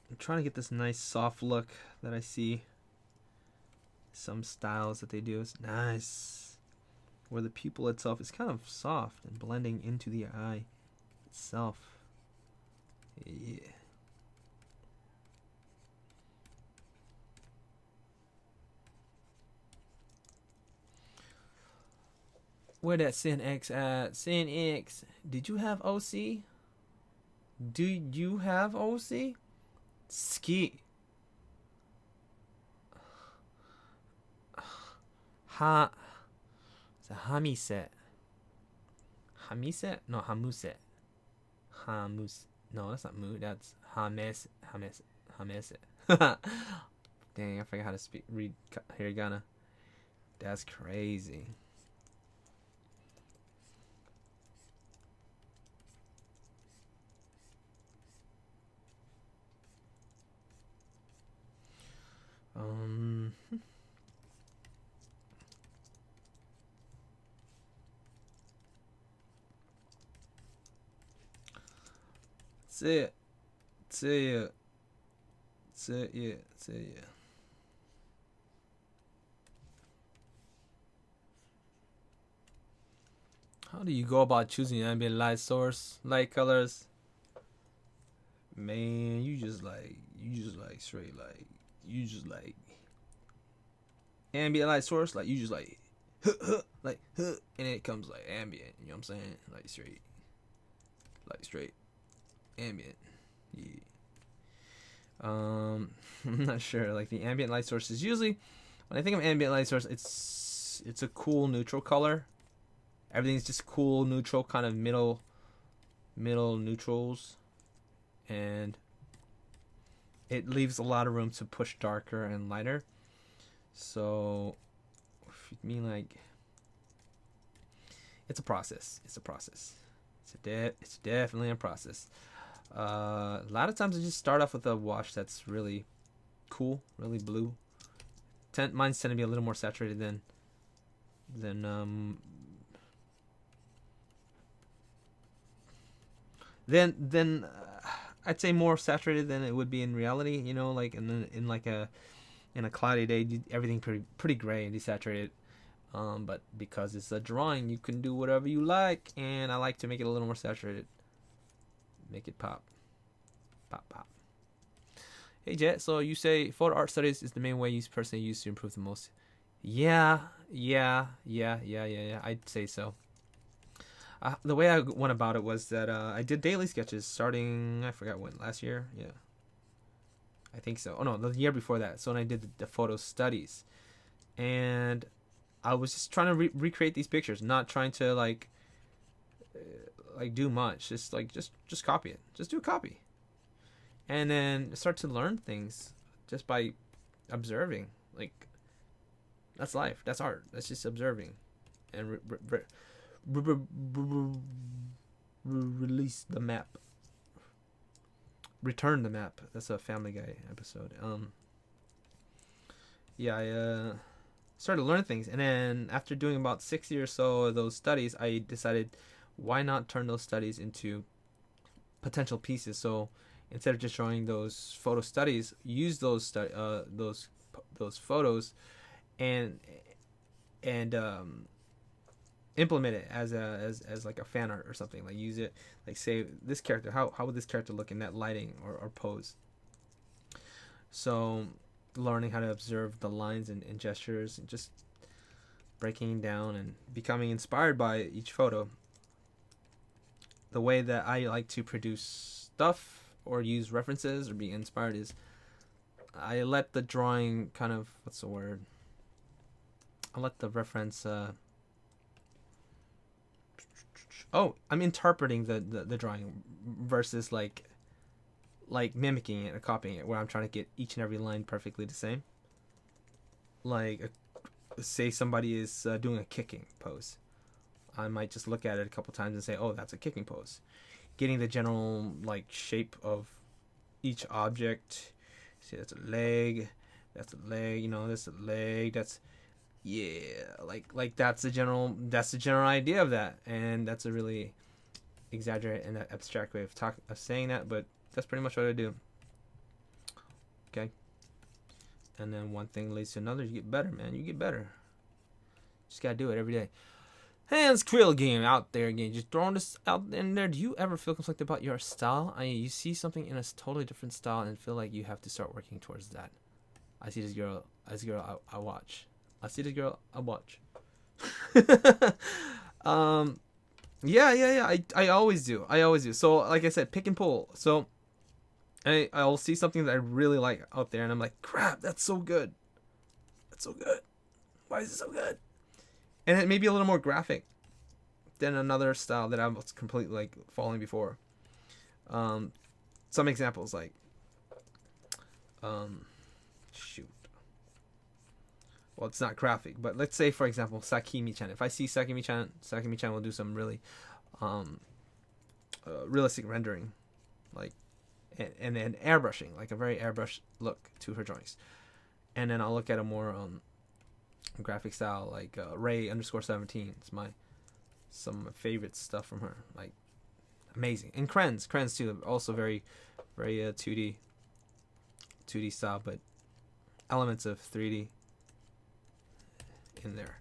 I'm trying to get this nice soft look that I see. Some styles that they do is nice. Where the pupil itself is kind of soft and blending into the eye itself. Yeah. Where that Sin X at? Sin X, did you have OC? Do you have OC? Ski. It's a Hamiset. Hamiset? No, Hamuset. No, that's not Mu. That's Hameset. Dang, I forgot how to read hiragana. That's crazy. Um, Tsuyu, Tsuyu, Tsuyu, Tsuyu. How do you go about choosing ambient light source, light colors? Man, you just like straight like you just like ambient light source, like you just like like and it comes like ambient. You know what I'm saying? Like straight ambient. Yeah. I'm not sure. Like the ambient light source is usually when I think of ambient light source, it's a cool neutral color. Everything's just cool neutral, kind of middle neutrals, and it leaves a lot of room to push darker and lighter. So, if you mean like, it's a process. It's definitely a process. A lot of times I just start off with a wash that's really cool, really blue. Mine's tend to be a little more saturated than I'd say more saturated than it would be in reality. You know, like in a cloudy day, everything pretty gray and desaturated. But because it's a drawing, you can do whatever you like, and I like to make it a little more saturated. Make it pop. Hey Jet, so you say photo art studies is the main way you personally use to improve the most? Yeah. I'd say so. The way I went about it was that I did daily sketches starting, I forgot when, last year? Yeah. I think so. Oh no, the year before that. So when I did the photo studies. And I was just trying to recreate these pictures, not trying to like do much. Just copy it. Just do a copy. And then start to learn things just by observing. Like, that's life. That's art. That's just observing. And release the map. Return the map. That's a Family Guy episode. Yeah, I started to learn things, and then after doing about 60 or so of those studies, I decided, why not turn those studies into potential pieces? So instead of just drawing those photo studies, use those photos and implement it as like a fan art or something. Like use it, like say this character, how would this character look in that lighting or pose? So learning how to observe the lines and gestures, and just breaking down and becoming inspired by each photo. The way that I like to produce stuff or use references or be inspired is I let the drawing kind of, what's the word? I let the reference I'm interpreting the drawing versus like mimicking it or copying it, where I'm trying to get each and every line perfectly the same. Like, say somebody is doing a kicking pose. I might just look at it a couple times and say, oh, that's a kicking pose. Getting the general like shape of each object. See, that's a leg. That's a leg. You know, that's a leg. That's, yeah, like that's the general idea of that, and that's a really exaggerated and abstract way of saying that, but that's pretty much what I do. Okay. And then one thing leads to another. You get better, man. You get better. Just gotta do it every day. Hands Krill game out there again. Just throwing this out in there. Do you ever feel conflicted about your style? I mean, you see something in a totally different style and feel like you have to start working towards that. I see this girl. I watch. I see this girl. I watch. Yeah. I always do. So, like I said, pick and pull. So, I'll see something that I really like out there, and I'm like, crap, that's so good. That's so good. Why is it so good? And it may be a little more graphic than another style that I was completely like following before. Some examples like, shoot. Well, it's not graphic, but let's say, for example, Sakimi-chan. If I see Sakimi-chan will do some really realistic rendering, like, and airbrushing, like a very airbrush look to her drawings. and then I'll look at a more graphic style like Ray_17. It's some of my favorite stuff from her. Like amazing. And Krenz too, also very 2D style, but elements of 3D in there.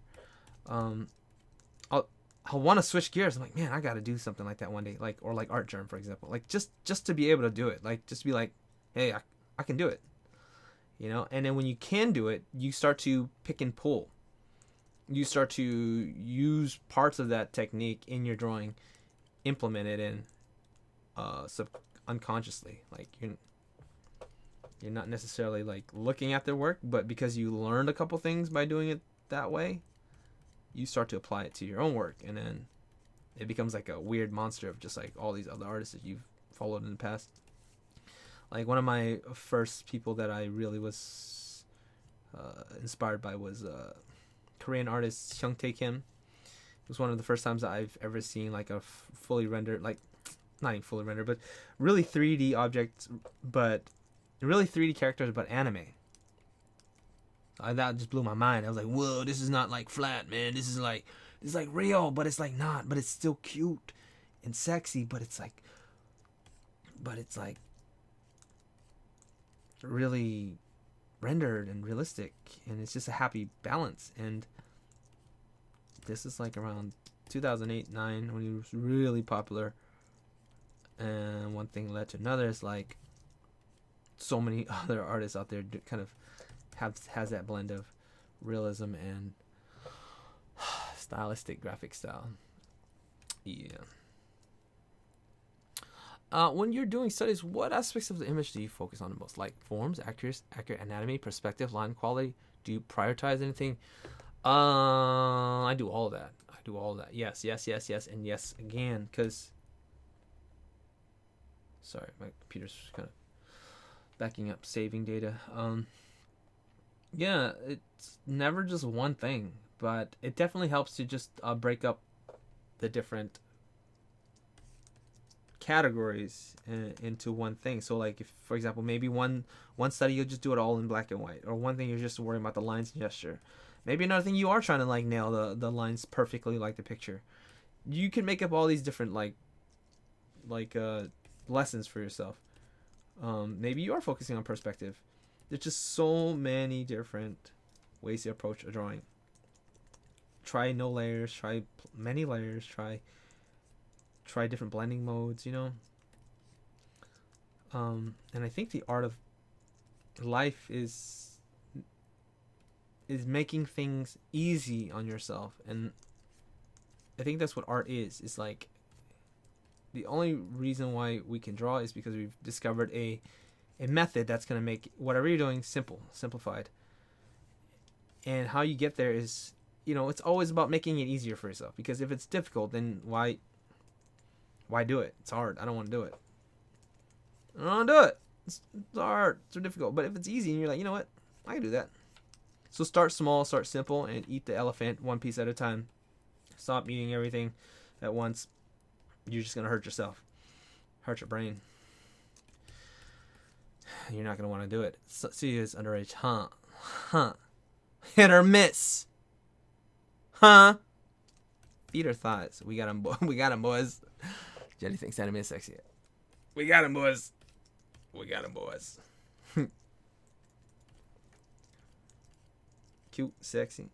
I'll want to switch gears. I'm like, man, I got to do something like that one day, like, or like Art Germ, for example, like just to be able to do it, like just be like, hey, I can do it, you know. And then when you can do it, you start to pick and pull. You start to use parts of that technique in your drawing, implement it in unconsciously. Like you're not necessarily like looking at their work, but because you learned a couple things by doing it that way, you start to apply it to your own work, and then it becomes like a weird monster of just like all these other artists that you've followed in the past. Like one of my first people that I really was inspired by was Korean artist Hyungtae Kim. It was one of the first times that I've ever seen like a fully rendered, like not even fully rendered, but really 3D objects, but really 3D characters, but anime. That just blew my mind. I was like, whoa, this is not like flat, man. This is like real, but it's like not, but it's still cute and sexy, but it's like really rendered and realistic, and it's just a happy balance. And this is like around 2008-9 when he was really popular, and one thing led to another. It's like so many other artists out there kind of has that blend of realism and stylistic graphic style. Yeah. When you're doing studies, what aspects of the image do you focus on the most? Like forms, accurate anatomy, perspective, line quality? Do you prioritize anything? I do all of that. Yes, and yes again. Because, sorry, my computer's kind of backing up, saving data. Yeah, it's never just one thing, but it definitely helps to just break up the different categories into one thing. So like if, for example, maybe one study you'll just do it all in black and white, or one thing you're just worrying about the lines and gesture. Maybe another thing you are trying to like nail the lines perfectly like the picture. You can make up all these different like lessons for yourself. Maybe you are focusing on perspective. There's just so many different ways to approach a drawing. Try no layers, try many layers, try different blending modes, you know. And I think the art of life is making things easy on yourself, and I think that's what art is. It's like the only reason why we can draw is because we've discovered a method that's going to make whatever you're doing simplified. And how you get there is, you know, it's always about making it easier for yourself, because if it's difficult, then why do it? It's hard. I don't want to do it. I don't want to do it. It's hard. It's so difficult. But if it's easy and you're like, you know what? I can do that. So start small, start simple, and eat the elephant one piece at a time. Stop eating everything at once. You're just going to hurt yourself. Hurt your brain. You're not going to want to do it. Tsuyu is underage. Huh. Hit or miss. Huh. Feet or thighs. We got them, we got them, boys. Jenny thinks anime is sexy. We got them, boys. Cute, sexy.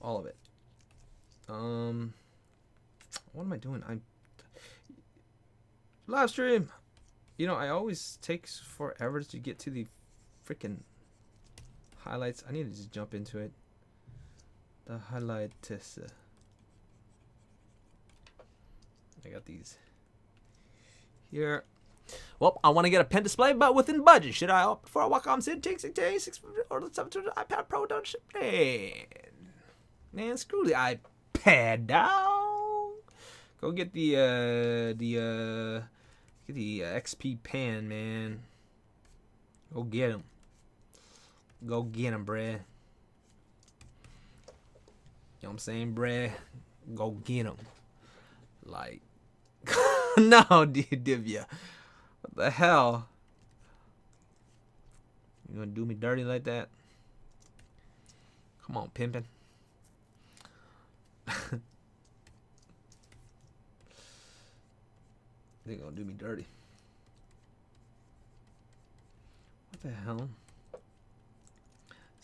All of it. What am I doing? I'm live stream. You know, I always takes forever to get to the freaking highlights. I need to just jump into it. The highlights. I got these here. Well, I want to get a pen display, but within budget. Should I opt before I walk on sit take 6 or let's up to the iPad Pro? Don't ship. Man, screw the iPad down. Go get the XP pen, man. Go get him. Bruh. You know what I'm saying, bruh? Go get him. Like, no, Divya. What the hell? You gonna do me dirty like that? Come on, pimpin'. They're gonna do me dirty. What the hell?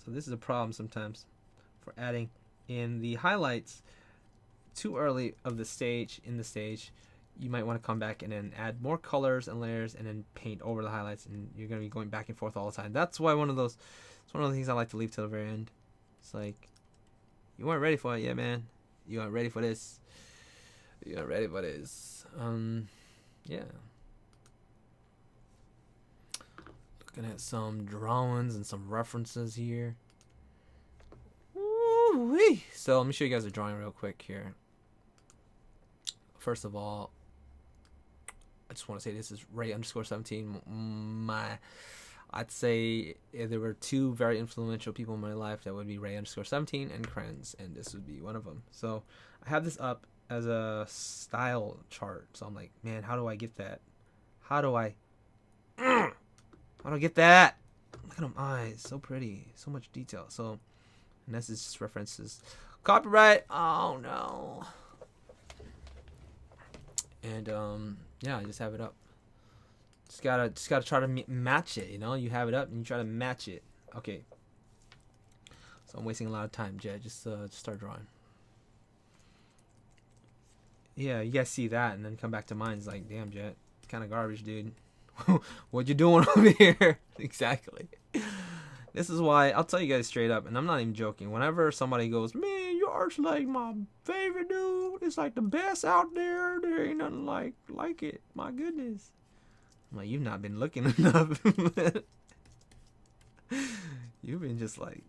So this is a problem sometimes for adding in the highlights too early of the stage. In the stage, you might want to come back and then add more colors and layers and then paint over the highlights, and you're gonna be going back and forth all the time. That's why it's one of the things I like to leave till the very end. It's like, you weren't ready for it yet, man. You aren't ready for this. You aren't ready for this. Yeah. Looking at some drawings and some references here. Woo-wee. So let me show you guys a drawing real quick here. First of all, I just want to say this is Ray_17. I'd say if there were two very influential people in my life, that would be Ray_17 and Krenz, and this would be one of them. So I have this up as a style chart. So I'm like, man, how do I get that? How do I get that? Look at them eyes, so pretty, so much detail. So, and this is just references. Copyright. Oh no. And yeah, I just have it up. Just gotta try to match it. You know, you have it up and you try to match it. Okay. So I'm wasting a lot of time, Jed. Just start drawing. Yeah, you guys see that, and then come back to mine. It's like, damn, Jet, kind of garbage, dude. What you doing over here? Exactly. This is why I'll tell you guys straight up, and I'm not even joking. Whenever somebody goes, man, your art's like my favorite, dude. It's like the best out there. There ain't nothing like it. My goodness. I'm like, you've not been looking enough. You've been just like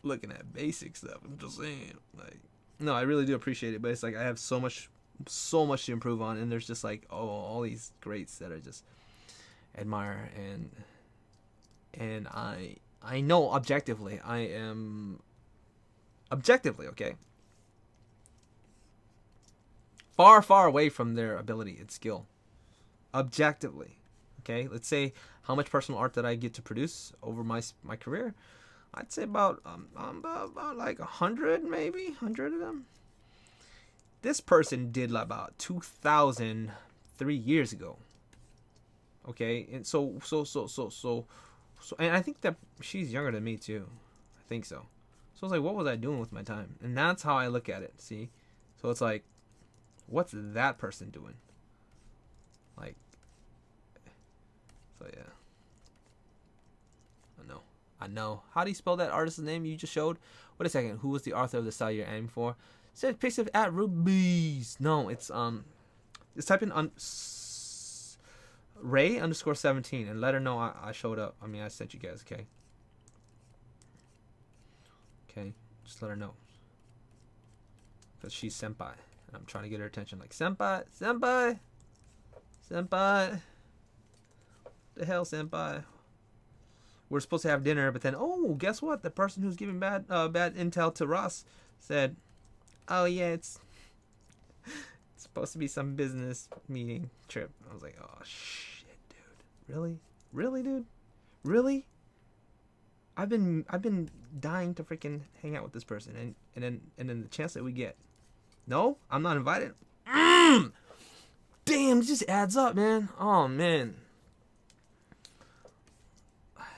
looking at basic stuff. I'm just saying, like. No, I really do appreciate it, but it's like I have so much to improve on, and there's just like all these greats that I just admire, and I know objectively I am okay, far away from their ability and skill, objectively. Okay, let's say how much personal art that I get to produce over my career. I'd say about like 100, maybe 100 of them. This person did like about 2,000 3 years ago. Okay, and so, and I think that she's younger than me too. I think so. So it's like, what was I doing with my time? And that's how I look at it. See, so it's like, what's that person doing? Like, so yeah. I know. How do you spell that artist's name you just showed? Wait a second. Who was the author of the style you're aiming for? Said picture at Rubies. No, it's just type in Ray_17 and let her know I showed up. I mean, I sent you guys. Okay. Okay. Just let her know. Because she's senpai. And I'm trying to get her attention. Like, senpai. The hell, senpai? We're supposed to have dinner, but then, oh, guess what? The person who's giving bad intel to Russ said, oh, yeah, it's supposed to be some business meeting trip. I was like, oh, shit, dude. Really, dude? Really? I've been dying to freaking hang out with this person, and then the chance that we get. No, I'm not invited. Damn, it just adds up, man. Oh, man.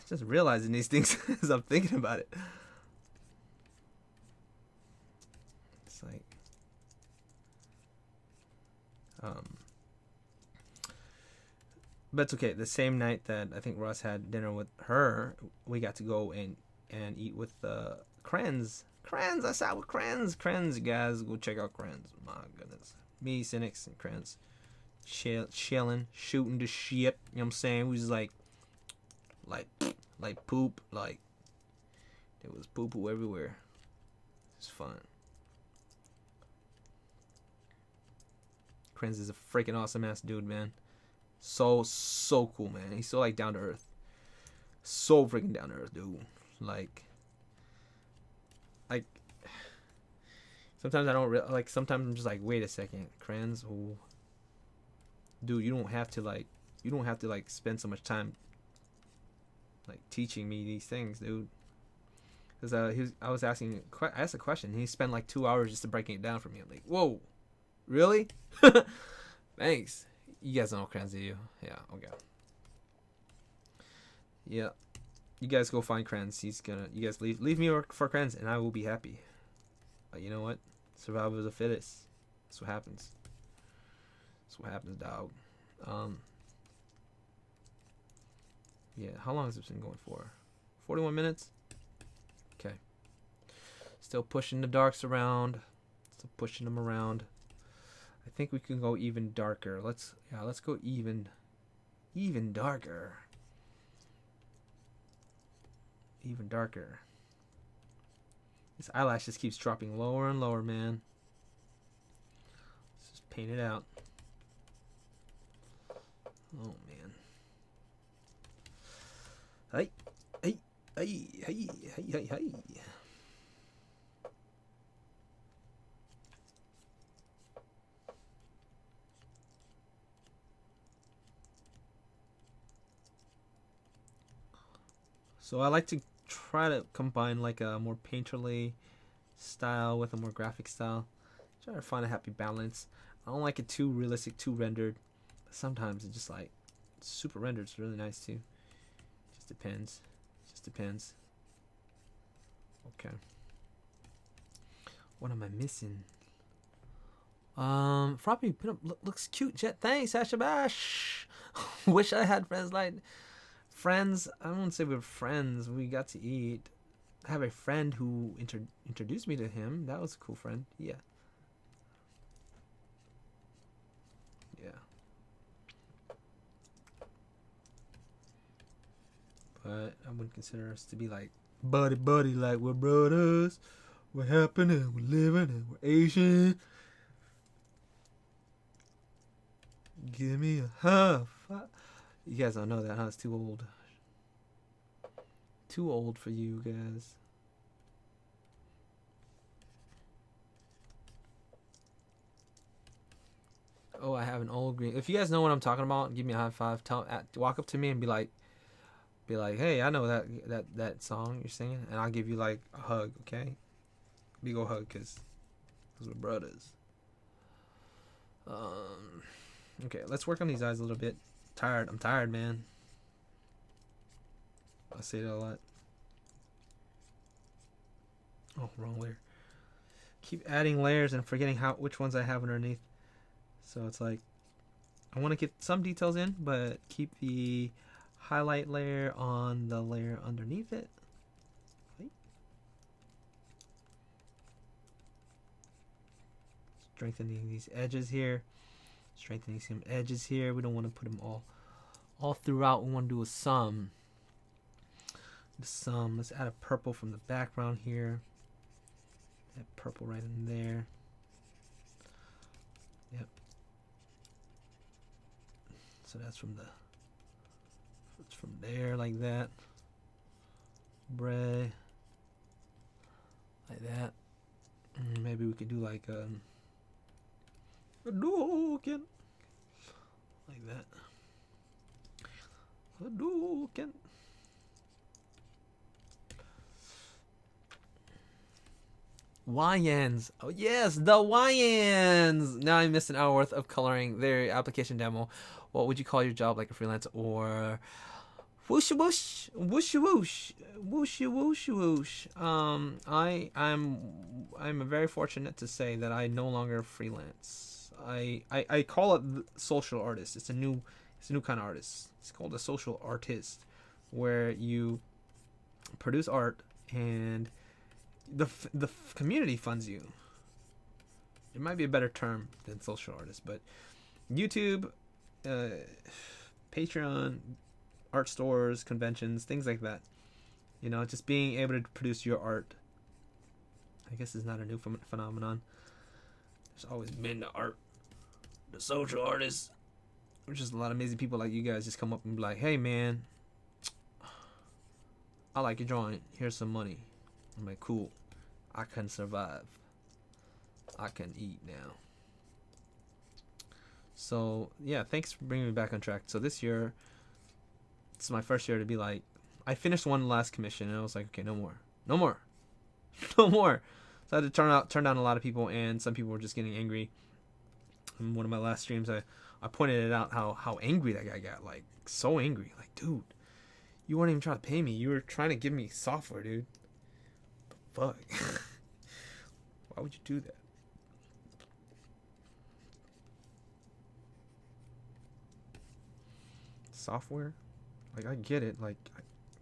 Just realizing these things as I'm thinking about it. It's like, but it's okay. The same night that I think Russ had dinner with her, we got to go and eat with Krenz. I sat with Krenz, guys. Go check out Krenz. My goodness. Me, Cynics, and Krenz. Chilling, shooting the shit. You know what I'm saying? We was like poop, like there was poo-poo everywhere. It's fun. Krenz is a freaking awesome ass dude, man. So cool, man. He's so like down to earth. So freaking down to earth, dude. Like sometimes I don't sometimes I'm just like, wait a second, Krenz, oh, dude, you don't have to spend so much time like teaching me these things, dude. Because I asked a question. He spent like 2 hours just to breaking it down for me. I'm like, whoa, really? Thanks. You guys know Krenz, do you? Yeah, okay. Yeah. You guys go find Krenz. You guys leave me for Krenz, and I will be happy. But you know what? Survival of the fittest. That's what happens. That's what happens, dog. Yeah, how long has this been going for? 41 minutes? Okay. Still pushing the darks around. Still pushing them around. I think we can go even darker. Let's go even darker. Even darker. This eyelash just keeps dropping lower and lower, man. Let's just paint it out. Oh man. Hey. So I like to try to combine like a more painterly style with a more graphic style. Try to find a happy balance. I don't like it too realistic, too rendered. But sometimes it's just like super rendered. It's really nice too. Just depends. Just depends. Okay. What am I missing? Floppy looks cute. Jet, thanks, Asha Bash. Wish I had friends like friends. I won't say we're friends. We got to eat. I have a friend who introduced me to him. That was a cool friend. Yeah. Yeah. But I wouldn't consider us to be like buddy, like we're brothers. We're happening, we're living, and we're Asian. Give me a high five. You guys don't know that, huh? It's too old. Too old for you guys. Oh, I have an old green. If you guys know what I'm talking about, give me a high five. Walk up to me and be like, hey, I know that song you're singing, and I'll give you like a hug, okay? Big ol' hug, cause we're brothers. Okay, let's work on these eyes a little bit. I'm tired, man. I say that a lot. Oh, wrong layer. Keep adding layers and forgetting which ones I have underneath. So it's like I want to get some details in, but keep the highlight layer on the layer underneath it. Right. Strengthening these edges here. Strengthening some edges here. We don't want to put them all throughout. We want to do a sum. The sum. Let's add a purple from the background here. Add purple right in there. Yep. So that's from there like that. Bray. Like that. Maybe we could do like a Hadouken. Like that. Hadouken. YNs. Oh yes, the YNs. Now I missed an hour worth of coloring their application demo. What would you call your job, like a freelance or whoosh whoosh whoosh whoosh whoosh whoosh whoosh? I'm very fortunate to say that I no longer freelance. I call it social artist. It's a new kind of artist. It's called a social artist, where you produce art and the community funds you. It might be a better term than social artist, but YouTube, Patreon, art stores, conventions, things like that. You know, just being able to produce your art. I guess it's not a new phenomenon. There's always been the art, the social artists, which is a lot of amazing people like you guys just come up and be like, hey man, I like your drawing. Here's some money. I'm like, cool. I can survive. I can eat now. So yeah, thanks for bringing me back on track. So this year, it's my first year to be like I finished one last commission and I was like, okay, no more, no more, no more. So I had to turn down a lot of people, and some people were just getting angry. In one of my last streams, I pointed it out how angry that guy got, like so angry, like dude, you weren't even trying to pay me, you were trying to give me software, dude. The fuck. Why would you do that? Software, like I get it, like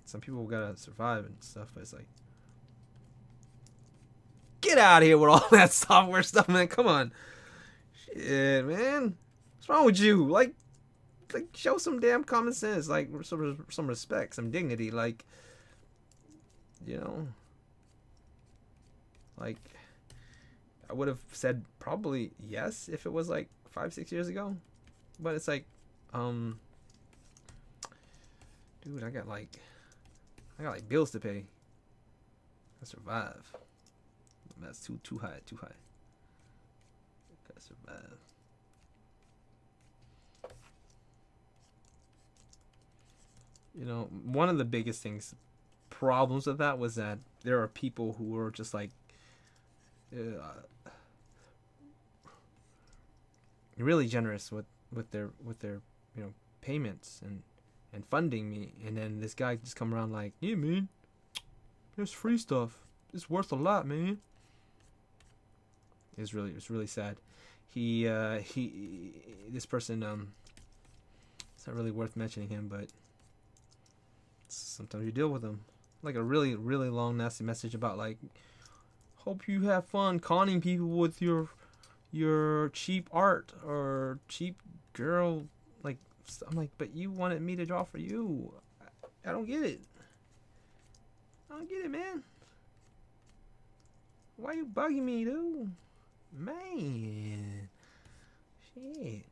some people gotta survive and stuff, but it's like, get out of here with all that software stuff, man. Come on. Shit, man. What's wrong with you? Like show some damn common sense, like some respect, some dignity, like, you know, like I would have said probably yes if it was like 5-6 years ago, but it's like, dude, I got like bills to pay. I survive. That's too high. Gotta survive. You know, one of the biggest problems with that was that there are people who were just like really generous with their you know, payments and funding me, and then this guy just come around like, yeah, man, there's free stuff, it's worth a lot, man. It's really sad. This person, it's not really worth mentioning him, but sometimes you deal with them. Like a really long nasty message about like, hope you have fun conning people with your cheap art or cheap girl. Like, I'm like, but you wanted me to draw for you. I don't get it. I don't get it, man. Why you bugging me, dude? Man. Shit.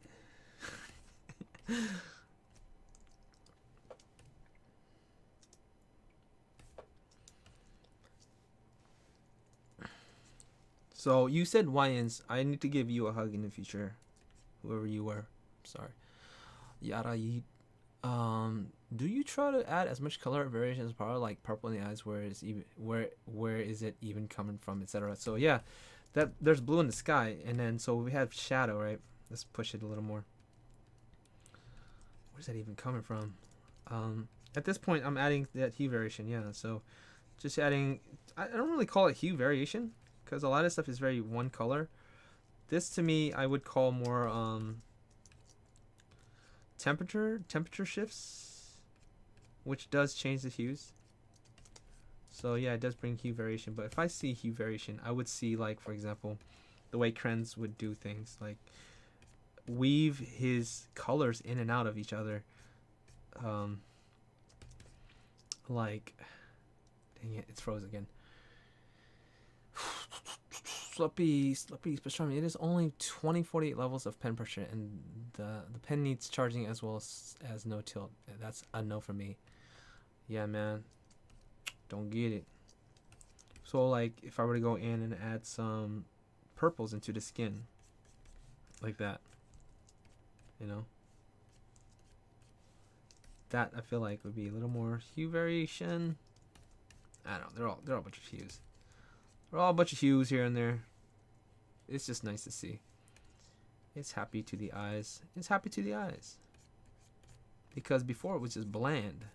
So you said YNs. I need to give you a hug in the future, whoever you were. Sorry. Yada yeet. Do you try to add as much color variation as possible, like purple in the eyes? Where is it even coming from, etc. So yeah, that there's blue in the sky, and then so we have shadow, right? Let's push it a little more. Where's that even coming from? At this point, I'm adding that hue variation. Yeah, so just adding. I don't really call it hue variation, because a lot of stuff is very one color. This to me, I would call more temperature shifts, which does change the hues. So yeah, it does bring hue variation. But if I see hue variation, I would see, like, for example, the way Krenz would do things, like weave his colors in and out of each other. Like, dang it, it's froze again. Sloppy spectrometry. It is only 2048 levels of pen pressure, and the pen needs charging as well as no tilt. That's a no for me. Yeah, man, don't get it. So like, if I were to go in and add some purples into the skin, like that, you know, that I feel like would be a little more hue variation. I don't know. They're all a bunch of hues. They're all a bunch of hues here and there. It's just nice to see. It's happy to the eyes. It's happy to the eyes. Because before it was just bland.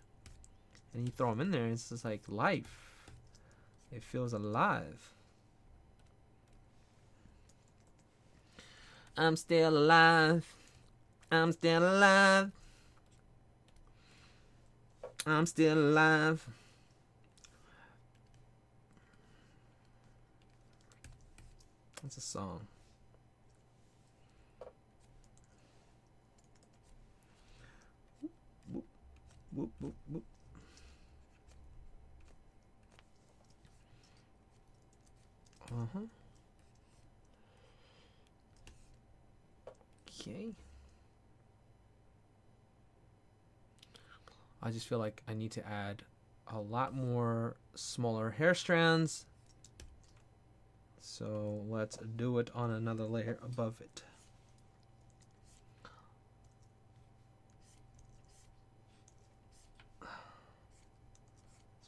And you throw them in there, and it's just like life. It feels alive. I'm still alive. I'm still alive. I'm still alive. It's a song. Whoop, whoop, whoop, whoop. Uh-huh. Okay. I just feel like I need to add a lot more smaller hair strands. So let's do it on another layer above it.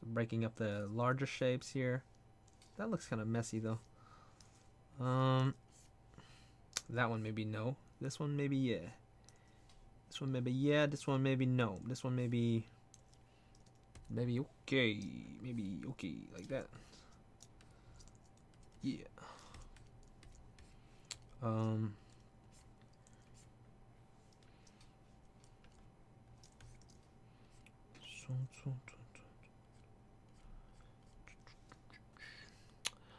So breaking up the larger shapes here. That looks kind of messy though. That one maybe no. This one maybe yeah. This one maybe yeah. This one maybe no. This one maybe okay. Maybe okay like that. Yeah.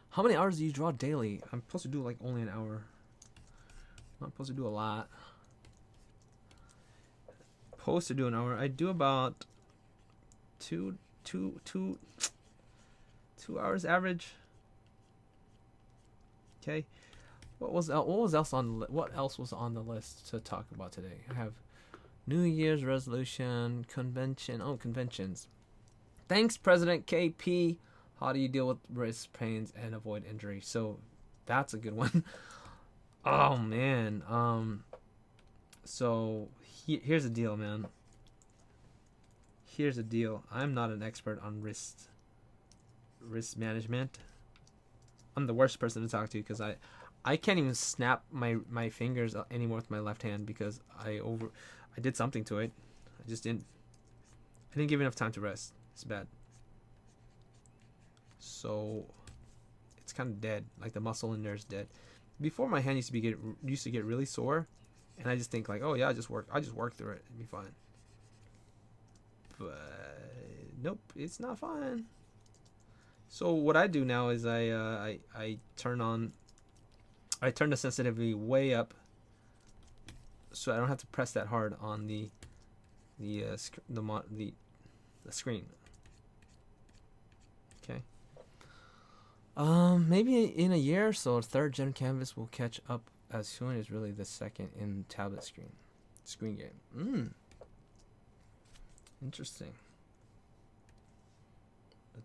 How many hours do you draw daily? I'm supposed to do like only an hour. I'm not supposed to do a lot. Supposed to do an hour. I do about two hours average. Okay. What else was on the list to talk about today? I have New Year's resolution, convention. Oh, conventions. Thanks, President KP. How do you deal with wrist pains and avoid injury? So that's a good one. Oh man. So here's the deal, man. Here's the deal. I'm not an expert on wrist management. I'm the worst person to talk to because I can't even snap my fingers anymore with my left hand because I did something to it. I didn't give enough time to rest. It's bad. So it's kind of dead. Like the muscle in there is dead. Before my hand used to get really sore, and I just think like, oh yeah, I just work through it. It'd be fine. But nope, it's not fine. So what I do now is I turn the sensitivity way up, so I don't have to press that hard on the screen. Okay. Maybe in a year or so, third gen canvas will catch up as soon as really the second in tablet screen game. Interesting.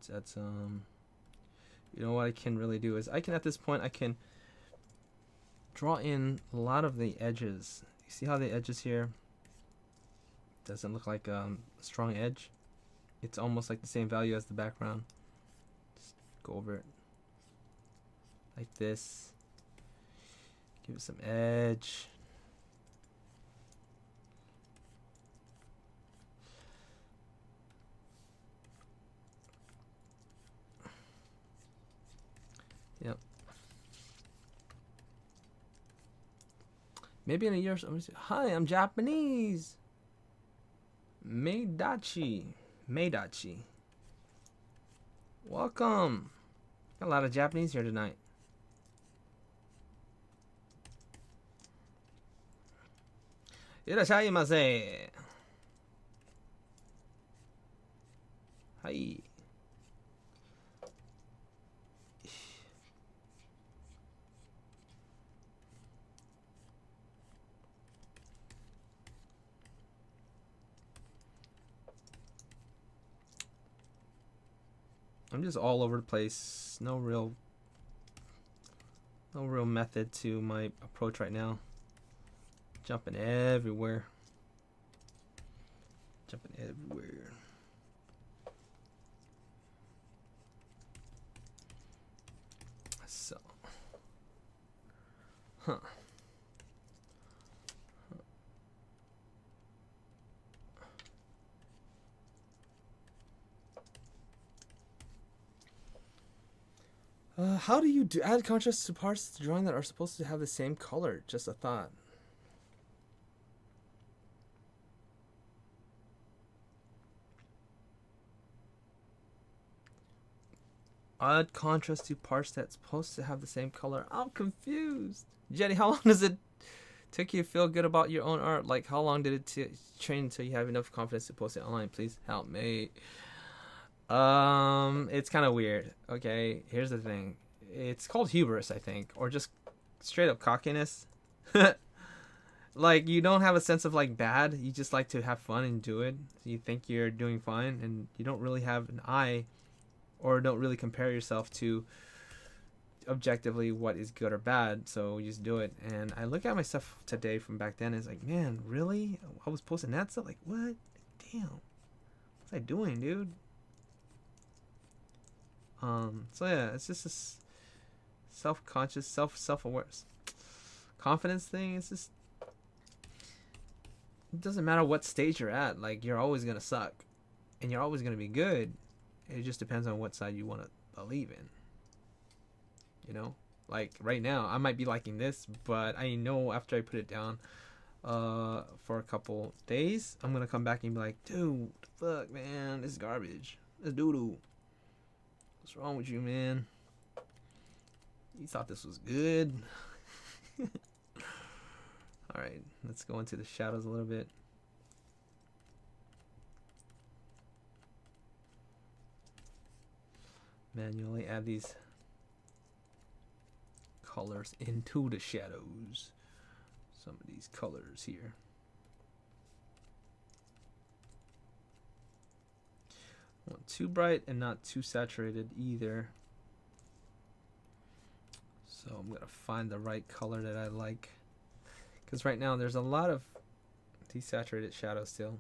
That's you know what I can really do is at this point I can draw in a lot of the edges. You see how the edges here doesn't look like a strong edge? It's almost like the same value as the background. Just go over it like this. Give it some edge. Yep. Maybe in a year or so. Hi, I'm Japanese. Meidachi. Welcome. Got a lot of Japanese here tonight. Irashaimase. Hi. I'm just all over the place. No real method to my approach right now. Jumping everywhere. So, how do you add contrast to parts of the drawing that are supposed to have the same color? Just a thought. Add contrast to parts that's supposed to have the same color. I'm confused. Jetty, how long does it take you to feel good about your own art? Like, how long did it train until you have enough confidence to post it online? Please help me. It's kind of weird. Okay, here's the thing. It's called hubris, I think, or just straight up cockiness. Like, you don't have a sense of like bad. You just like to have fun and do it. You think you're doing fine, and you don't really have an eye, or don't really compare yourself to objectively what is good or bad. So you just do it. And I look at my stuff today from back then. It's like, man, really? I was posting that stuff. Like, what? Damn, what's I doing, dude? So yeah, it's just this self-conscious, self-aware confidence thing. It's just, it doesn't matter what stage you're at. Like, you're always gonna suck, and you're always gonna be good. It just depends on what side you want to believe in. You know, like right now, I might be liking this, but I know after I put it down, for a couple days, I'm gonna come back and be like, dude, fuck, man, this is garbage. This doo doo. What's wrong with you, man? You thought this was good. Alright, let's go into the shadows a little bit. Manually add these colors into the shadows. Some of these colors here. Not too bright and not too saturated either. So I'm gonna find the right color that I like, because right now there's a lot of desaturated shadows still.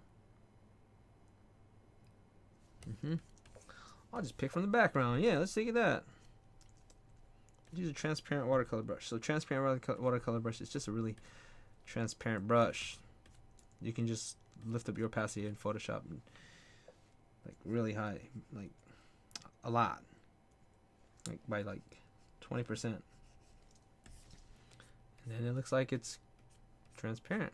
I'll just pick from the background. Yeah, let's take it that. Use a transparent watercolor brush. So transparent watercolor brush is just a really transparent brush. You can just lift up your opacity in Photoshop and, like, really high, like a lot, like by like 20%, and then it looks like it's transparent.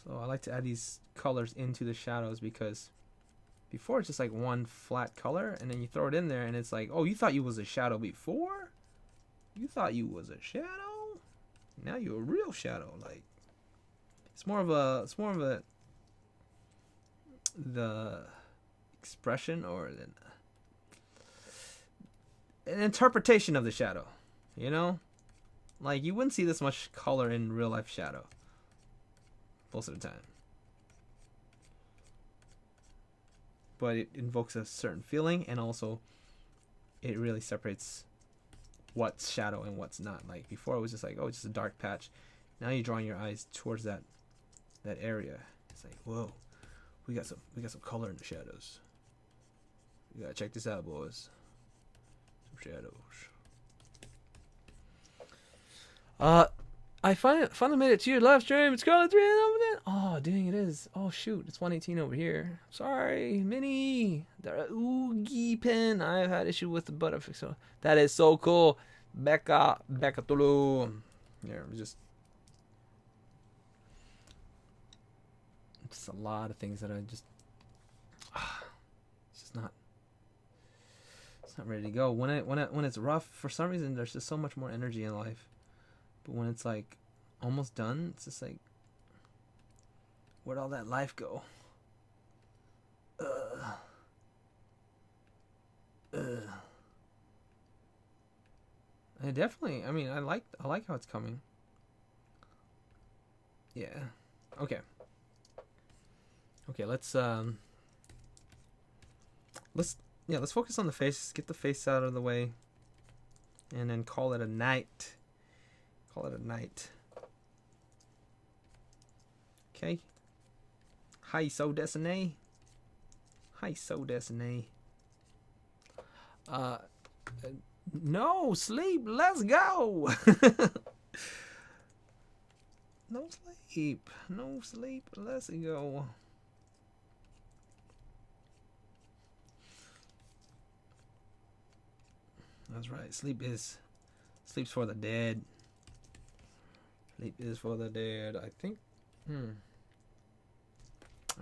So I like to add these colors into the shadows, because before it's just like one flat color, and then you throw it in there and it's like, oh, you thought you was a shadow before? You thought you was a shadow? Now you're a real shadow. Like, it's more of a the expression, or an interpretation of the shadow, you know? Like, you wouldn't see this much color in real life shadow most of the time, but it invokes a certain feeling, and also it really separates what's shadow and what's not. Like, before it was just like, oh, it's just a dark patch. Now you're drawing your eyes towards that area. It's like, whoa, we got some color in the shadows. You gotta check this out, boys. Some shadows. I finally made it to your live stream. It's currently 3 a.m. Oh, dang, it is. Oh, shoot. It's 1:18 over here. Sorry, Minnie. The Oogie pen. I've had issue with the butterfly. So that is so cool. Becca Tulu. Yeah, just a lot of things that I just, it's just not. It's not ready to go. When it's rough, for some reason, there's just so much more energy in life. But when it's like almost done, it's just like, where'd all that life go? I definitely, I mean, I like how it's coming. Yeah. Okay. Okay, let's focus on the face. Get the face out of the way, and then call it a night. Call it a night. Okay. Hi, so desu. Hi, so desu. No sleep. Let's go. No sleep. No sleep. Let's go. That's right. Sleep's for the dead. Sleep is for the dead. I think. I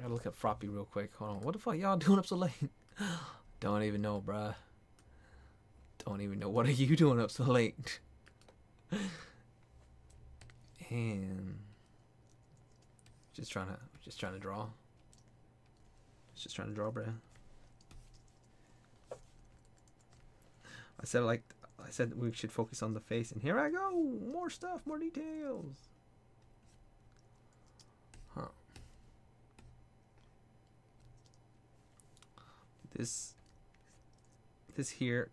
gotta look at Froppy real quick. Hold on. What the fuck y'all doing up so late? Don't even know, bruh. Don't even know. What are you doing up so late? And just trying to draw. Just trying to draw, bruh. I said we should focus on the face, and here I go. More stuff, more details. Huh. This this here.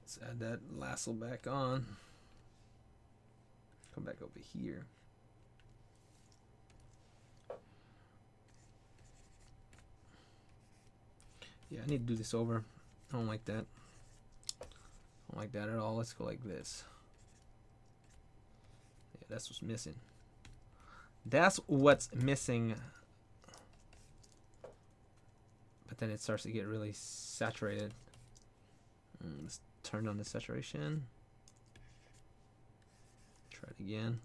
Let's add that lasso back on. Come back over here. Yeah, I need to do this over. I don't like that. I don't like that at all. Let's go like this. Yeah, that's what's missing. That's what's missing. But then it starts to get really saturated. Let's turn on the saturation. Try it again.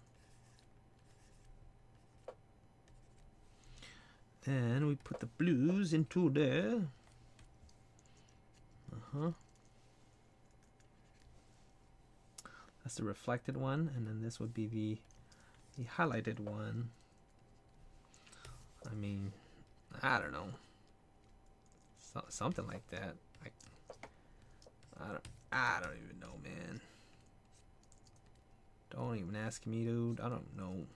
Then we put the blues into there. That's the reflected one, and then this would be the highlighted one. I mean, I don't know. Something like that. I don't even know, man. Don't even ask me, dude. I don't know.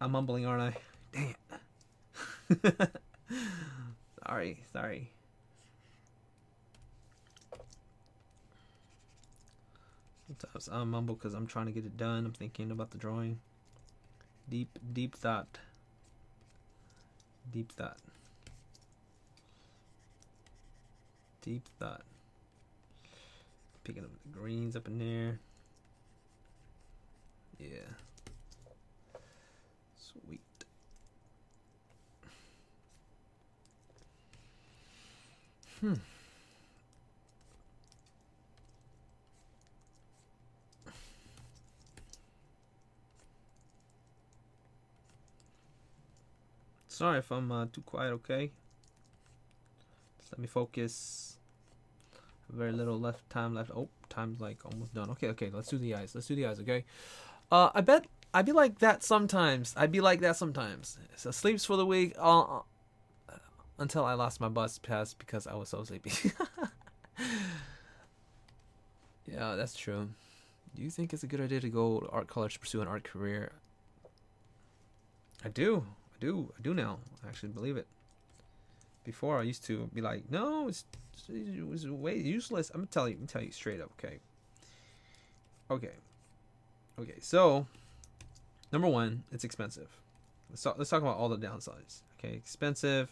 I'm mumbling, aren't I? Damn. Sorry. Sometimes I mumble because I'm trying to get it done. I'm thinking about the drawing. Deep thought. Deep thought. Deep thought. Picking up the greens up in there. Yeah. Sweet. Sorry if I'm too quiet, okay? Just let me focus. Very little time left. Oh, time's like almost done. Okay, let's do the eyes. Okay? I bet I'd be like that sometimes. So sleeps for the week until I lost my bus pass because I was so sleepy. Yeah, that's true. Do you think it's a good idea to go to art college to pursue an art career? I do now. I actually believe it. Before I used to be like, no, it was way useless. I'm gonna tell you straight up, okay. So, number one, it's expensive. Let's talk about all the downsides. Okay, expensive.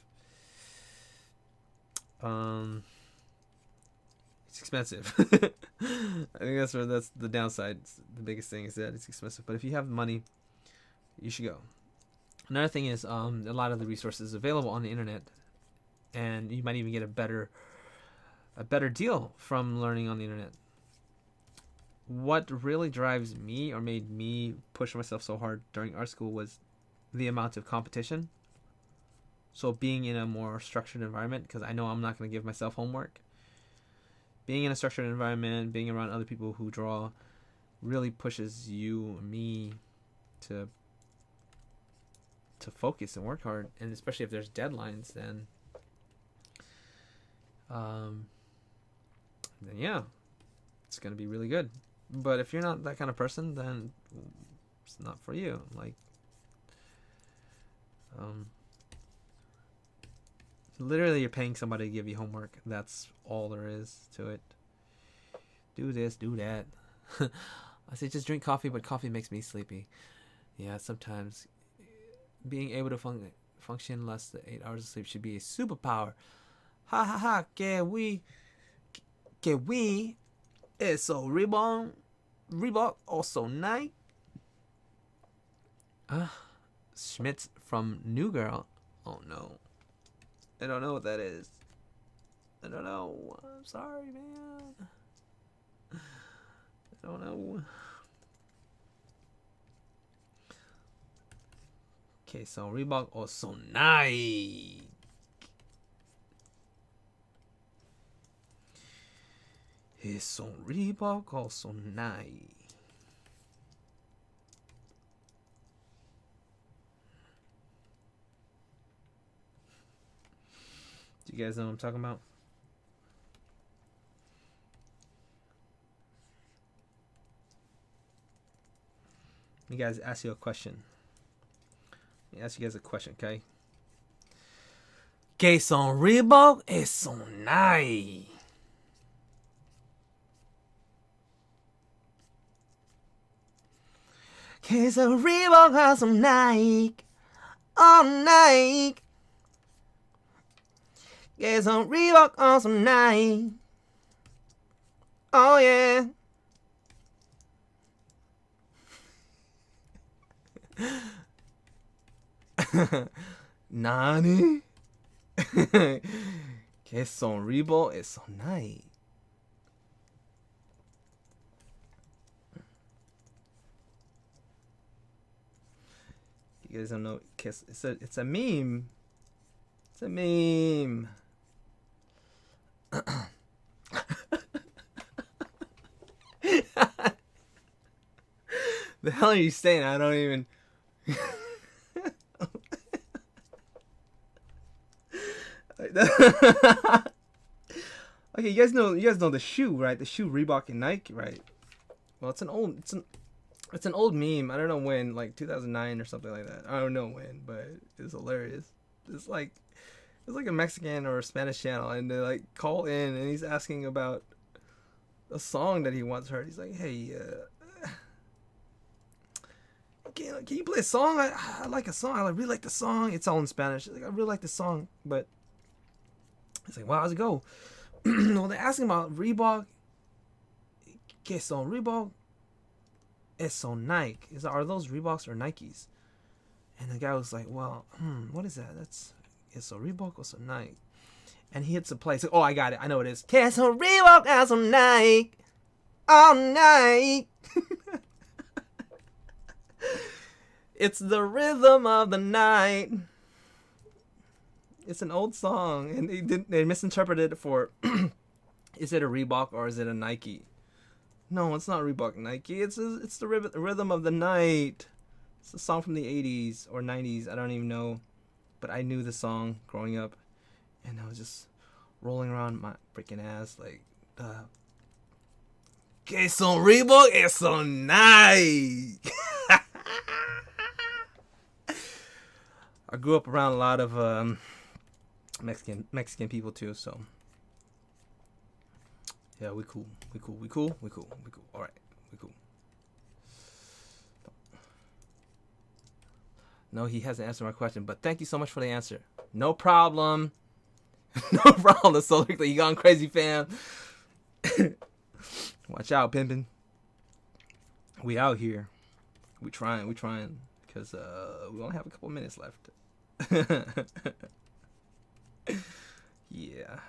It's expensive. I think that's the downside. The biggest thing is that it's expensive. But if you have money, you should go. Another thing is a lot of the resources available on the internet, and you might even get a better deal from learning on the internet. What really drives me or made me push myself so hard during art school was the amount of competition. So being in a more structured environment, because I know I'm not going to give myself homework. Being in a structured environment, being around other people who draw, really pushes you and me to focus and work hard. And especially if there's deadlines, then yeah, it's going to be really good. But if you're not that kind of person, then it's not for you. Like, literally, you're paying somebody to give you homework. That's all there is to it. Do this, do that. I say just drink coffee, but coffee makes me sleepy. Yeah, sometimes being able to function less than 8 hours of sleep should be a superpower. Ha ha ha! Que we, eso Reebok also night. Schmitz from New Girl. Oh no. I don't know what that is. I don't know. I'm sorry, man. I don't know. Okay, so Reebok also nice. It's on Reebok also nice. Do you guys know what I'm talking about? Let me guys ask you a question. Let me ask you guys a question, okay? Que son Reebok es son Nike. Que son Reebok es son Nike. Oh, Nike. Que son Reebok es son Nike. Oh, yeah. Nani? Que son Reebok es son Nike. You guys don't know. It's a meme. It's a meme. The hell are you saying? I don't even. Okay, you guys know the shoe, right? The shoe Reebok and Nike, right? Well, it's an old meme. I don't know when, like 2009 or something like that. I don't know when, but it's hilarious. It's like a Mexican or a Spanish channel, and they like call in, and he's asking about a song that he once heard. He's like, "Hey, can you play a song? I like a song. I really like the song. It's all in Spanish. Like, I really like the song, but." It's like, well, how's it go? Well, they're asking about Reebok. Que son Reebok? Es son Nike. Are those Reeboks or Nikes? And the guy was like, well, what is that? That's es son Reebok or son Nike? And he hits the play. He's like, oh, I got it. I know what it is. Que son Reebok es son Nike. Oh, Nike. It's the rhythm of the night. It's an old song, and they misinterpreted it for is it a Reebok or is it a Nike? No, it's not Reebok Nike. It's the rhythm of the night. It's a song from the 80s or 90s. I don't even know, but I knew the song growing up, and I was just rolling around my freaking ass like, que son Reebok es son Nike. I grew up around a lot of Mexican people too, so yeah, we cool. All right, we cool. No, he hasn't answered my question, but thank you so much for the answer. No problem. No problem. So you gone crazy, fam. Watch out, pimpin'. We out here. We trying, because we only have a couple minutes left. Yeah.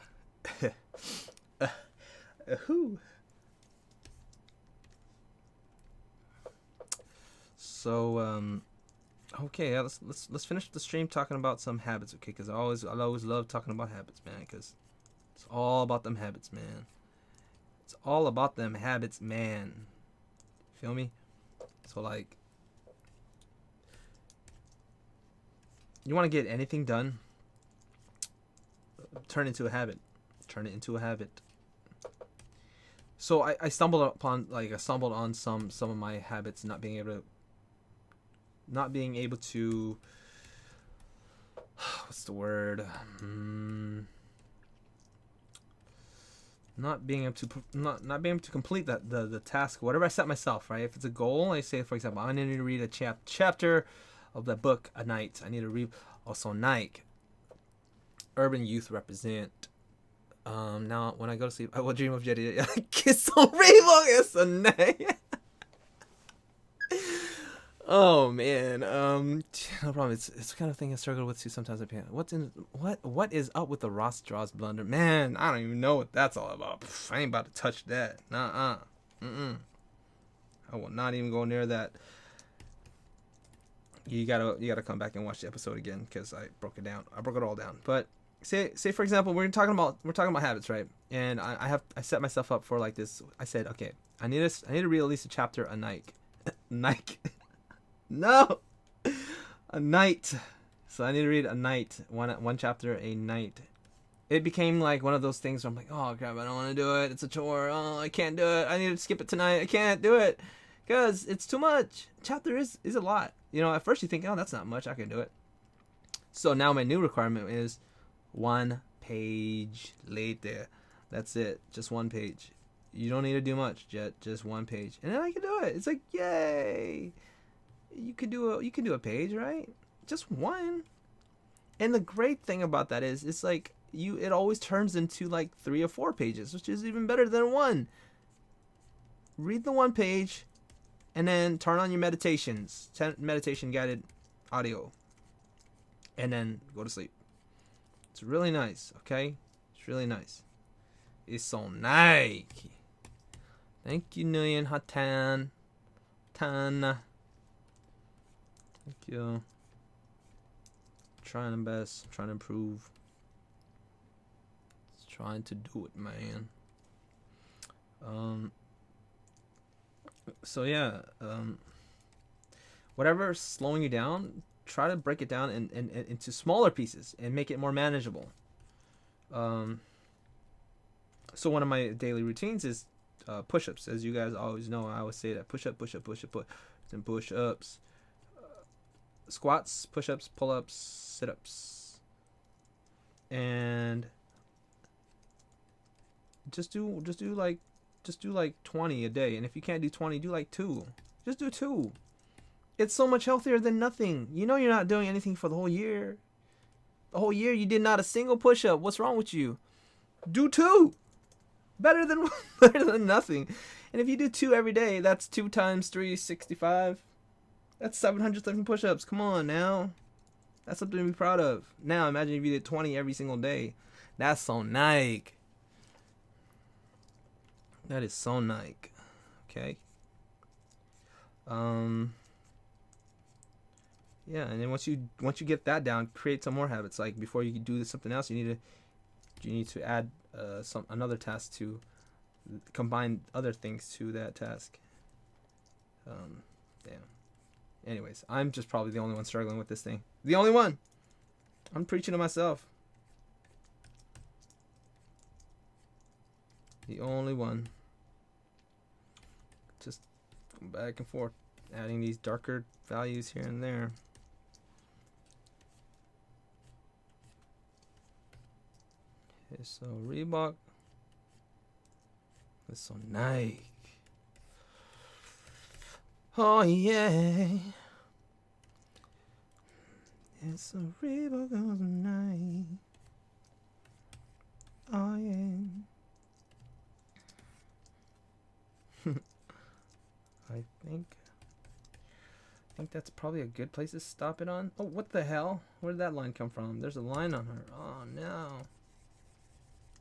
So okay, yeah, let's finish the stream talking about some habits, okay? Because I always love talking about habits, man. Because it's all about them habits, man. It's all about them habits, man. Feel me? So like, you want to get anything done, turn it into a habit. So I stumbled on some of my habits not being able to what's the word? Not being able to complete the task, whatever I set myself, right? If it's a goal, I say, for example, I need to read a chapter of the book a night. I need to read also Nike. Urban youth represent. Now when I go to sleep, I will dream of Jetty. Kiss on Reebok. It's a night. Oh man, no problem. It's the kind of thing I struggle with too sometimes. What is up with the RossDraws blunder? Man, I don't even know what that's all about. I ain't about to touch that. I will not even go near that. You gotta come back and watch the episode again because I broke it down. I broke it all down. But say for example, we're talking about habits, right? And I set myself up for like this. I said, okay, I need to read at least a chapter a night. Nike. No, a night. So I need to read a night, one chapter a night. It became like one of those things where I'm like, oh crap, I don't want to do it. It's a chore. Oh, I can't do it. I need to skip it tonight. I can't do it because it's too much. Chapter is a lot. You know, at first you think, oh, that's not much. I can do it. So now my new requirement is, 1 page later. That's it. Just 1 page. You don't need to do much. Just 1 page, and then I can do it. It's like, yay! You can do a page, right? Just one. And the great thing about that is, it's like it always turns into like 3 or 4 pages, which is even better than 1. Read the 1 page, and then turn on your meditations, meditation guided audio, and then go to sleep. It's really nice, okay? It's really nice. It's so nice. Thank you, Nguyen Hatan. Thank you. Trying my best, trying to improve. Just trying to do it, man. So yeah, whatever's slowing you down, try to break it down into smaller pieces and make it more manageable. So one of my daily routines is push-ups. As you guys always know, I always say that push-up, push-up, push-up, then push-ups, squats, push-ups, pull-ups, sit-ups, and just do like 20 a day. And if you can't do 20, do like 2. Just do 2. It's so much healthier than nothing. You know, you're not doing anything for the whole year. The whole year you did not a single push-up. What's wrong with you? Do 2. Better than nothing. And if you do 2 every day, that's 2 times 3, 65. That's 707 push-ups. Come on now. That's something to be proud of. Now imagine if you did 20 every single day. That's so nice. That is so nice. Okay. Yeah, and then once you get that down, create some more habits. Like before you do something else, you need to add another task to combine other things to that task. Damn. Anyways, I'm just probably the only one struggling with this thing. The only one. I'm preaching to myself. The only one. Just going back and forth, adding these darker values here and there. Okay, so Reebok. That's so nice. Oh yeah. It's a Reebok of the night. Oh yeah. I think that's probably a good place to stop it on. Oh, what the hell? Where did that line come from? There's a line on her. Oh no.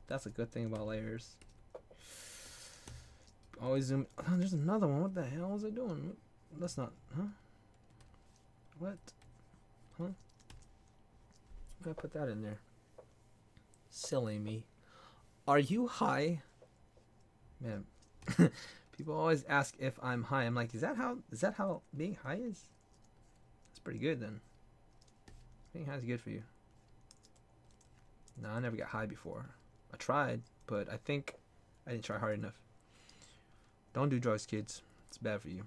That's a good thing about layers. Always zoom. Oh, there's another one. What the hell was I doing? That's not. Huh? What? Huh? I'm gonna put that in there. Silly me. Are you high? Man. People always ask if I'm high. I'm like, is that how being high is? That's pretty good then. Being high is good for you. No, I never got high before. I tried, but I think I didn't try hard enough. Don't do drugs, kids. It's bad for you.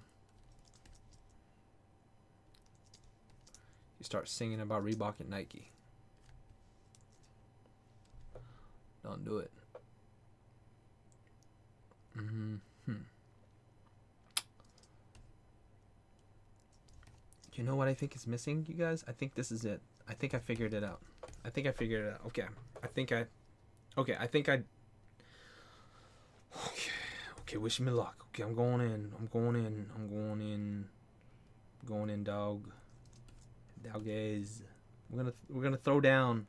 You start singing about Reebok and Nike. Don't do it. You know what I think is missing, you guys? I think this is it. I think I figured it out. Okay. Okay, wish me luck. Okay, I'm going in, dog. Dog is. We're gonna throw down.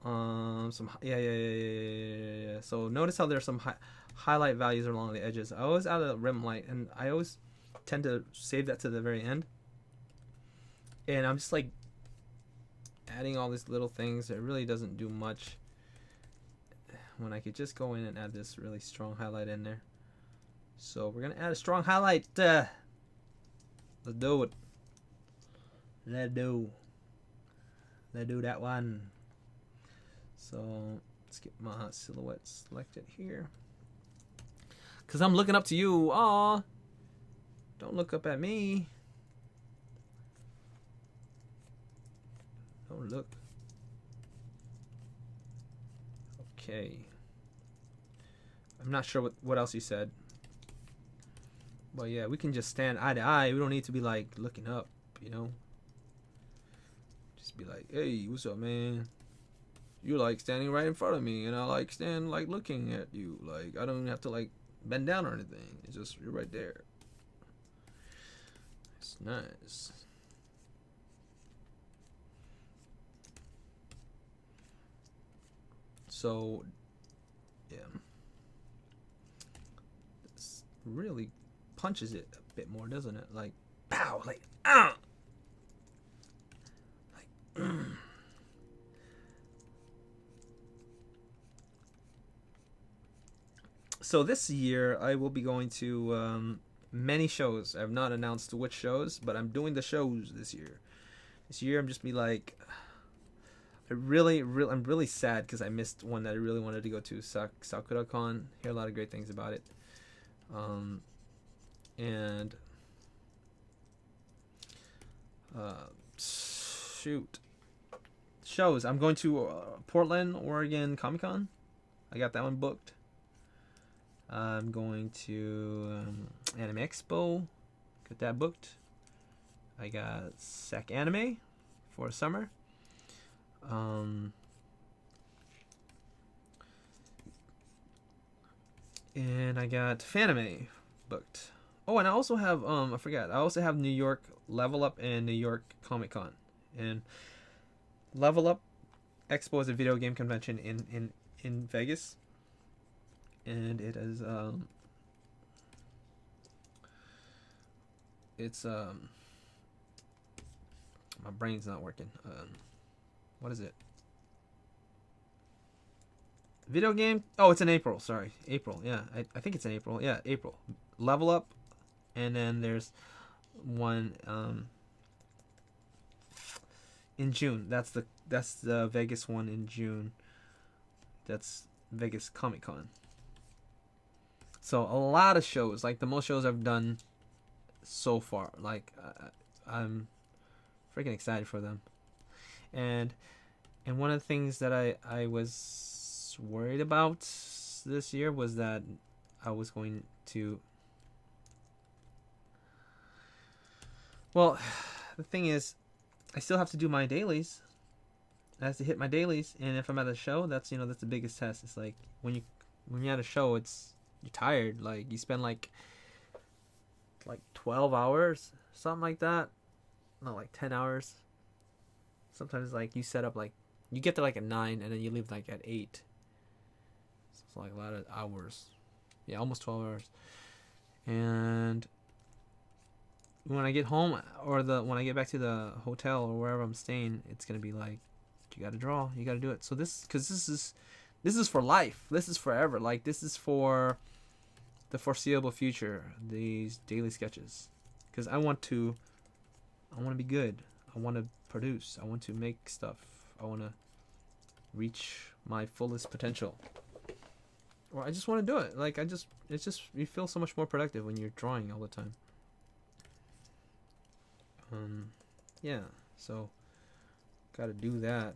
Some yeah. So notice how there's some highlight values along the edges. I always add a rim light, and I always tend to save that to the very end. And I'm just like adding all these little things. It really doesn't do much when I could just go in and add this really strong highlight in there. So we're gonna add a strong highlight. Let's do it. Let's do that one. So let's get my silhouette selected here. Cause I'm looking up to you. Aw. Don't look up at me. Don't look. Okay. I'm not sure what else you said. But yeah, we can just stand eye to eye. We don't need to be like looking up, you know? Just be like, hey, what's up, man? You're like standing right in front of me, and I like stand like looking at you. Like, I don't even have to like bend down or anything. It's just, you're right there. It's nice. So, yeah. This really punches it a bit more, doesn't it? Like, pow, like, ah! Like, So this year, I will be going to many shows. I've not announced which shows, but I'm doing the shows this year. This year, I'm just be like, I'm really sad because I missed one that I really wanted to go to, SakuraCon. Hear a lot of great things about it. And shoot, shows. I'm going to Portland, Oregon Comic-Con. I got that one booked. I'm going to Anime Expo. Got that booked. I got Sec Anime for summer. And I got Fanime booked. Oh, and I also have I forgot. I also have New York Level Up and New York Comic Con. And Level Up Expo is a video game convention in Vegas. And it is it's my brain's not working. What is it? Video game? Oh, it's in April. Sorry, April. Yeah, I think it's in April. Yeah, April. Level Up, and then there's one in June. That's the Vegas one in June. That's Vegas Comic Con. So a lot of shows, like the most shows I've done so far. Like I'm freaking excited for them. And one of the things that I was worried about this year was that I was going to, well, the thing is, I still have to do my dailies. I have to hit my dailies, and if I'm at a show, that's that's the biggest test. It's like when you're at a show, you're tired. Like you spend like 12 hours, something like that. No, like 10 hours. Sometimes like you set up like you get there like at 9 and then you leave like at 8. So it's like a lot of hours. Yeah, almost 12 hours. And when I get home or when I get back to the hotel or wherever I'm staying, it's gonna be like, you gotta draw, you gotta do it. So this is for life. This is forever. Like this is for the foreseeable future. These daily sketches, because I want to be good. I want to produce. I want to make stuff. I want to reach my fullest potential. Or I just want to do it. Like you feel so much more productive when you're drawing all the time. Yeah. So, gotta do that.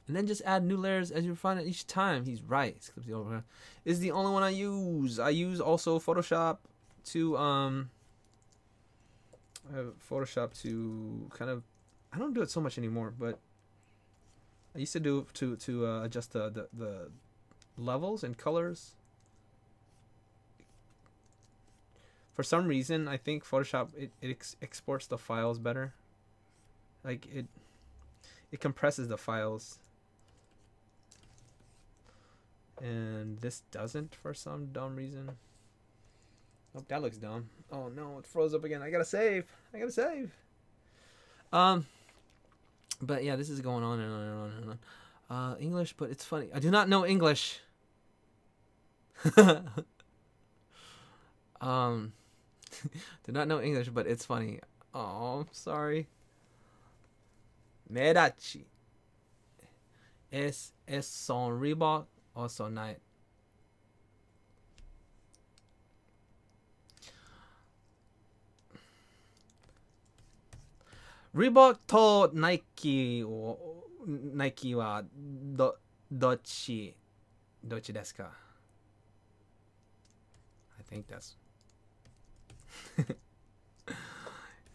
And then just add new layers as you find it each time. He's right. Is the only one I use. I use also Photoshop to I have Photoshop to kind of, I don't do it so much anymore, but I used to do to adjust the levels and colors. For some reason, I think Photoshop it exports the files better. Like it compresses the files. And this doesn't for some dumb reason. Oh, that looks dumb. Oh no, it froze up again. I gotta save. But yeah, this is going on and on and on and on. English, but it's funny. I do not know English. Do not know English, but it's funny. Oh, sorry. Medachi. Es son Reebok or son Nike. Reebok とナイキはど Dochi. Dochi desu ka? I think that's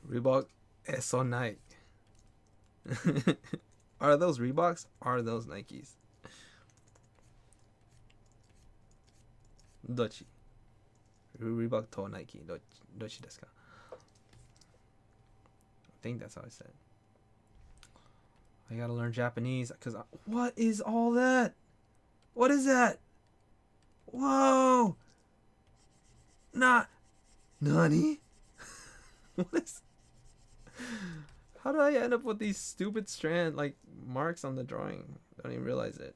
Reebok Eso Nike. Are those Reeboks? Are those Nikes? Dochi. Reebok to Nike. Dochi desu ka? I think that's how I said. I gotta learn Japanese because what is all that? What is that? Whoa! Nani? What is? How did I end up with these stupid strand like marks on the drawing? I don't even realize it.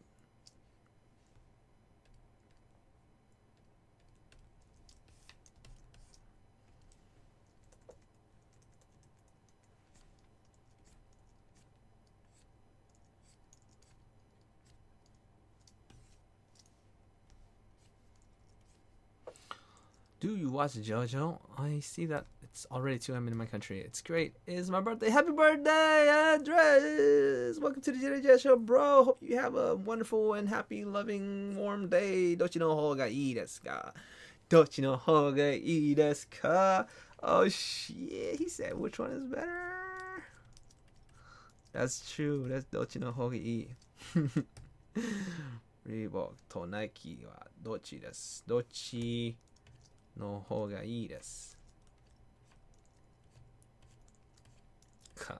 Do you watch JoJo? I see that it's already 2 a.m. in my country. It's great. It's my birthday. Happy birthday, Andres! Welcome to the JJ Show, bro. Hope you have a wonderful and happy, loving, warm day. Dochi no hou ga ii desu ka? Dochi no hou ga ii desu ka? Oh, shit. He said, which one is better? That's true. That's dochi no hou ga ii. Reebok to Nike wa dochi desu? Dochi no hou ga ii desu ka?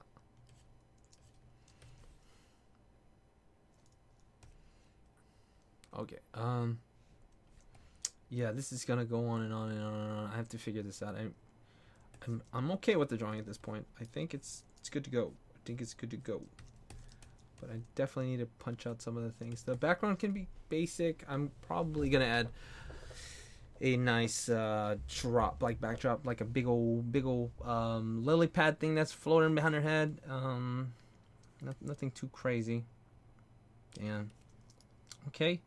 Okay. Yeah, this is gonna go on and on and on and on. I have to figure this out. I'm okay with the drawing at this point. I think it's good to go. I think it's good to go. But I definitely need to punch out some of the things. The background can be basic. I'm probably gonna add a nice backdrop, like a big old lily pad thing that's floating behind her head. Nothing too crazy. And okay,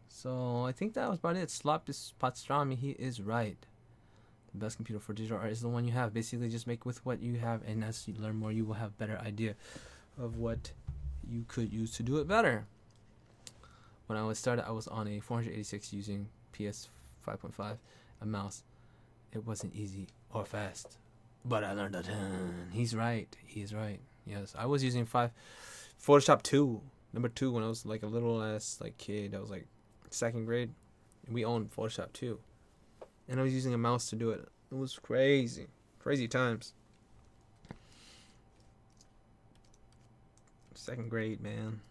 so I think that was about it. Slop is pastrami. He is right. The best computer for digital art is the one you have. Basically, just make with what you have, and as you learn more, you will have a better idea of what you could use to do it better. When I was started, I was on a 486 using PS 5.5, a mouse. It wasn't easy or fast, but I learned a ton. He's right. He's right. Yes, I was using Photoshop 2, number 2, when I was like a little ass like kid. I was like 2nd grade. And we owned Photoshop 2, and I was using a mouse to do it. It was crazy, crazy times. 2nd grade, man.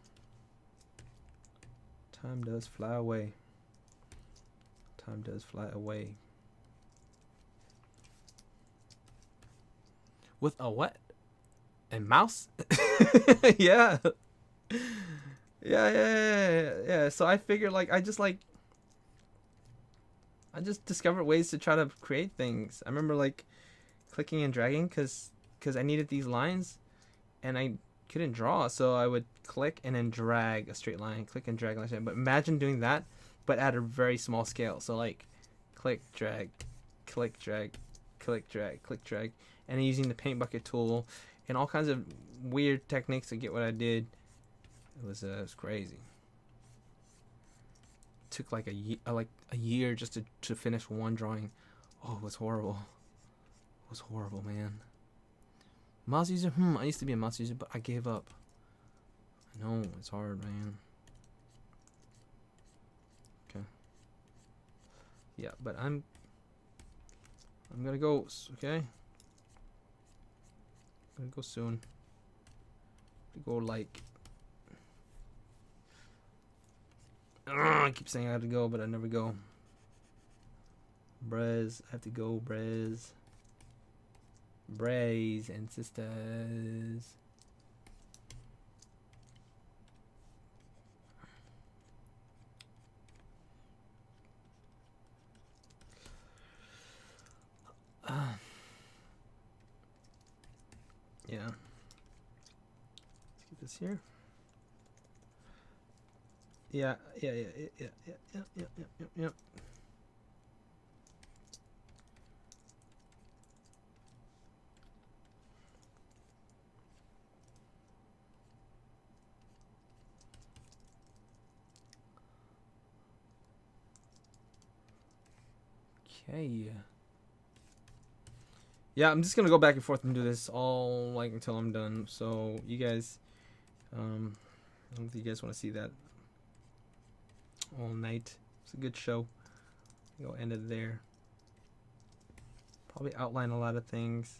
Time does fly away. Time does fly away. With a what? A mouse? Yeah. Yeah. So I figured I just discovered ways to try to create things. I remember like clicking and dragging because I needed these lines and I couldn't draw, so I would click and then drag a straight line, click and drag like that. But imagine doing that but at a very small scale. So like click, drag, click, drag, click, drag, click, drag, and then using the paint bucket tool and all kinds of weird techniques to get what I did. It was crazy. It took like a year just to finish one drawing. Oh, it was horrible. It was horrible, man. Mouse user? I used to be a mouse user, but I gave up. I know, it's hard, man. Okay. Yeah, but I'm gonna go, okay? I'm gonna go soon. Go like... I keep saying I have to go, but I never go. Brez, I have to go, Brez. Brays and sisters. Yeah. Let's get this here. Yeah. Okay. Yeah, I'm just gonna go back and forth and do this all like until I'm done. So you guys, I don't think you guys want to see that all night. It's a good show. Go end it there. Probably outline a lot of things.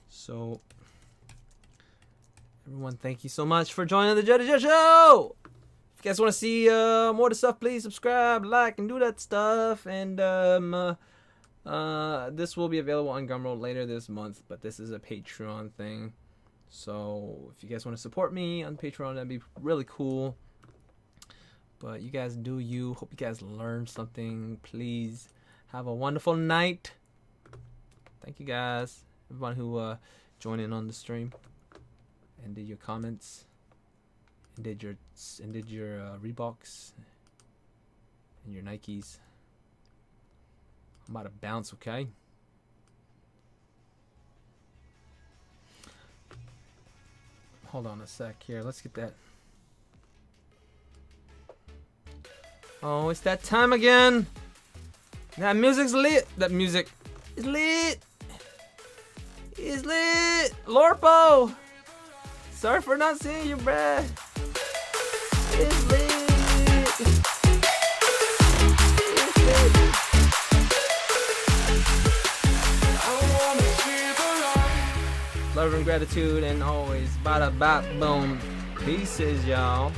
So everyone, thank you so much for joining the Jedi Jet Show. If you guys want to see more of the stuff, please subscribe, like, and do that stuff. And this will be available on Gumroad later this month, but this is a Patreon thing. So if you guys want to support me on Patreon, that'd be really cool. But you guys do you. Hope you guys learned something. Please have a wonderful night. Thank you guys, everyone who joined in on the stream and did your comments and did your Reeboks and your Nikes. I'm about to bounce, okay? Hold on a sec here. Let's get that. Oh, it's that time again. That music's lit. That music is lit. It's lit. Lorpo. Sorry for not seeing you, bruh. It's lit. It's lit. Love and gratitude, and always bada bop boom. Pieces, y'all.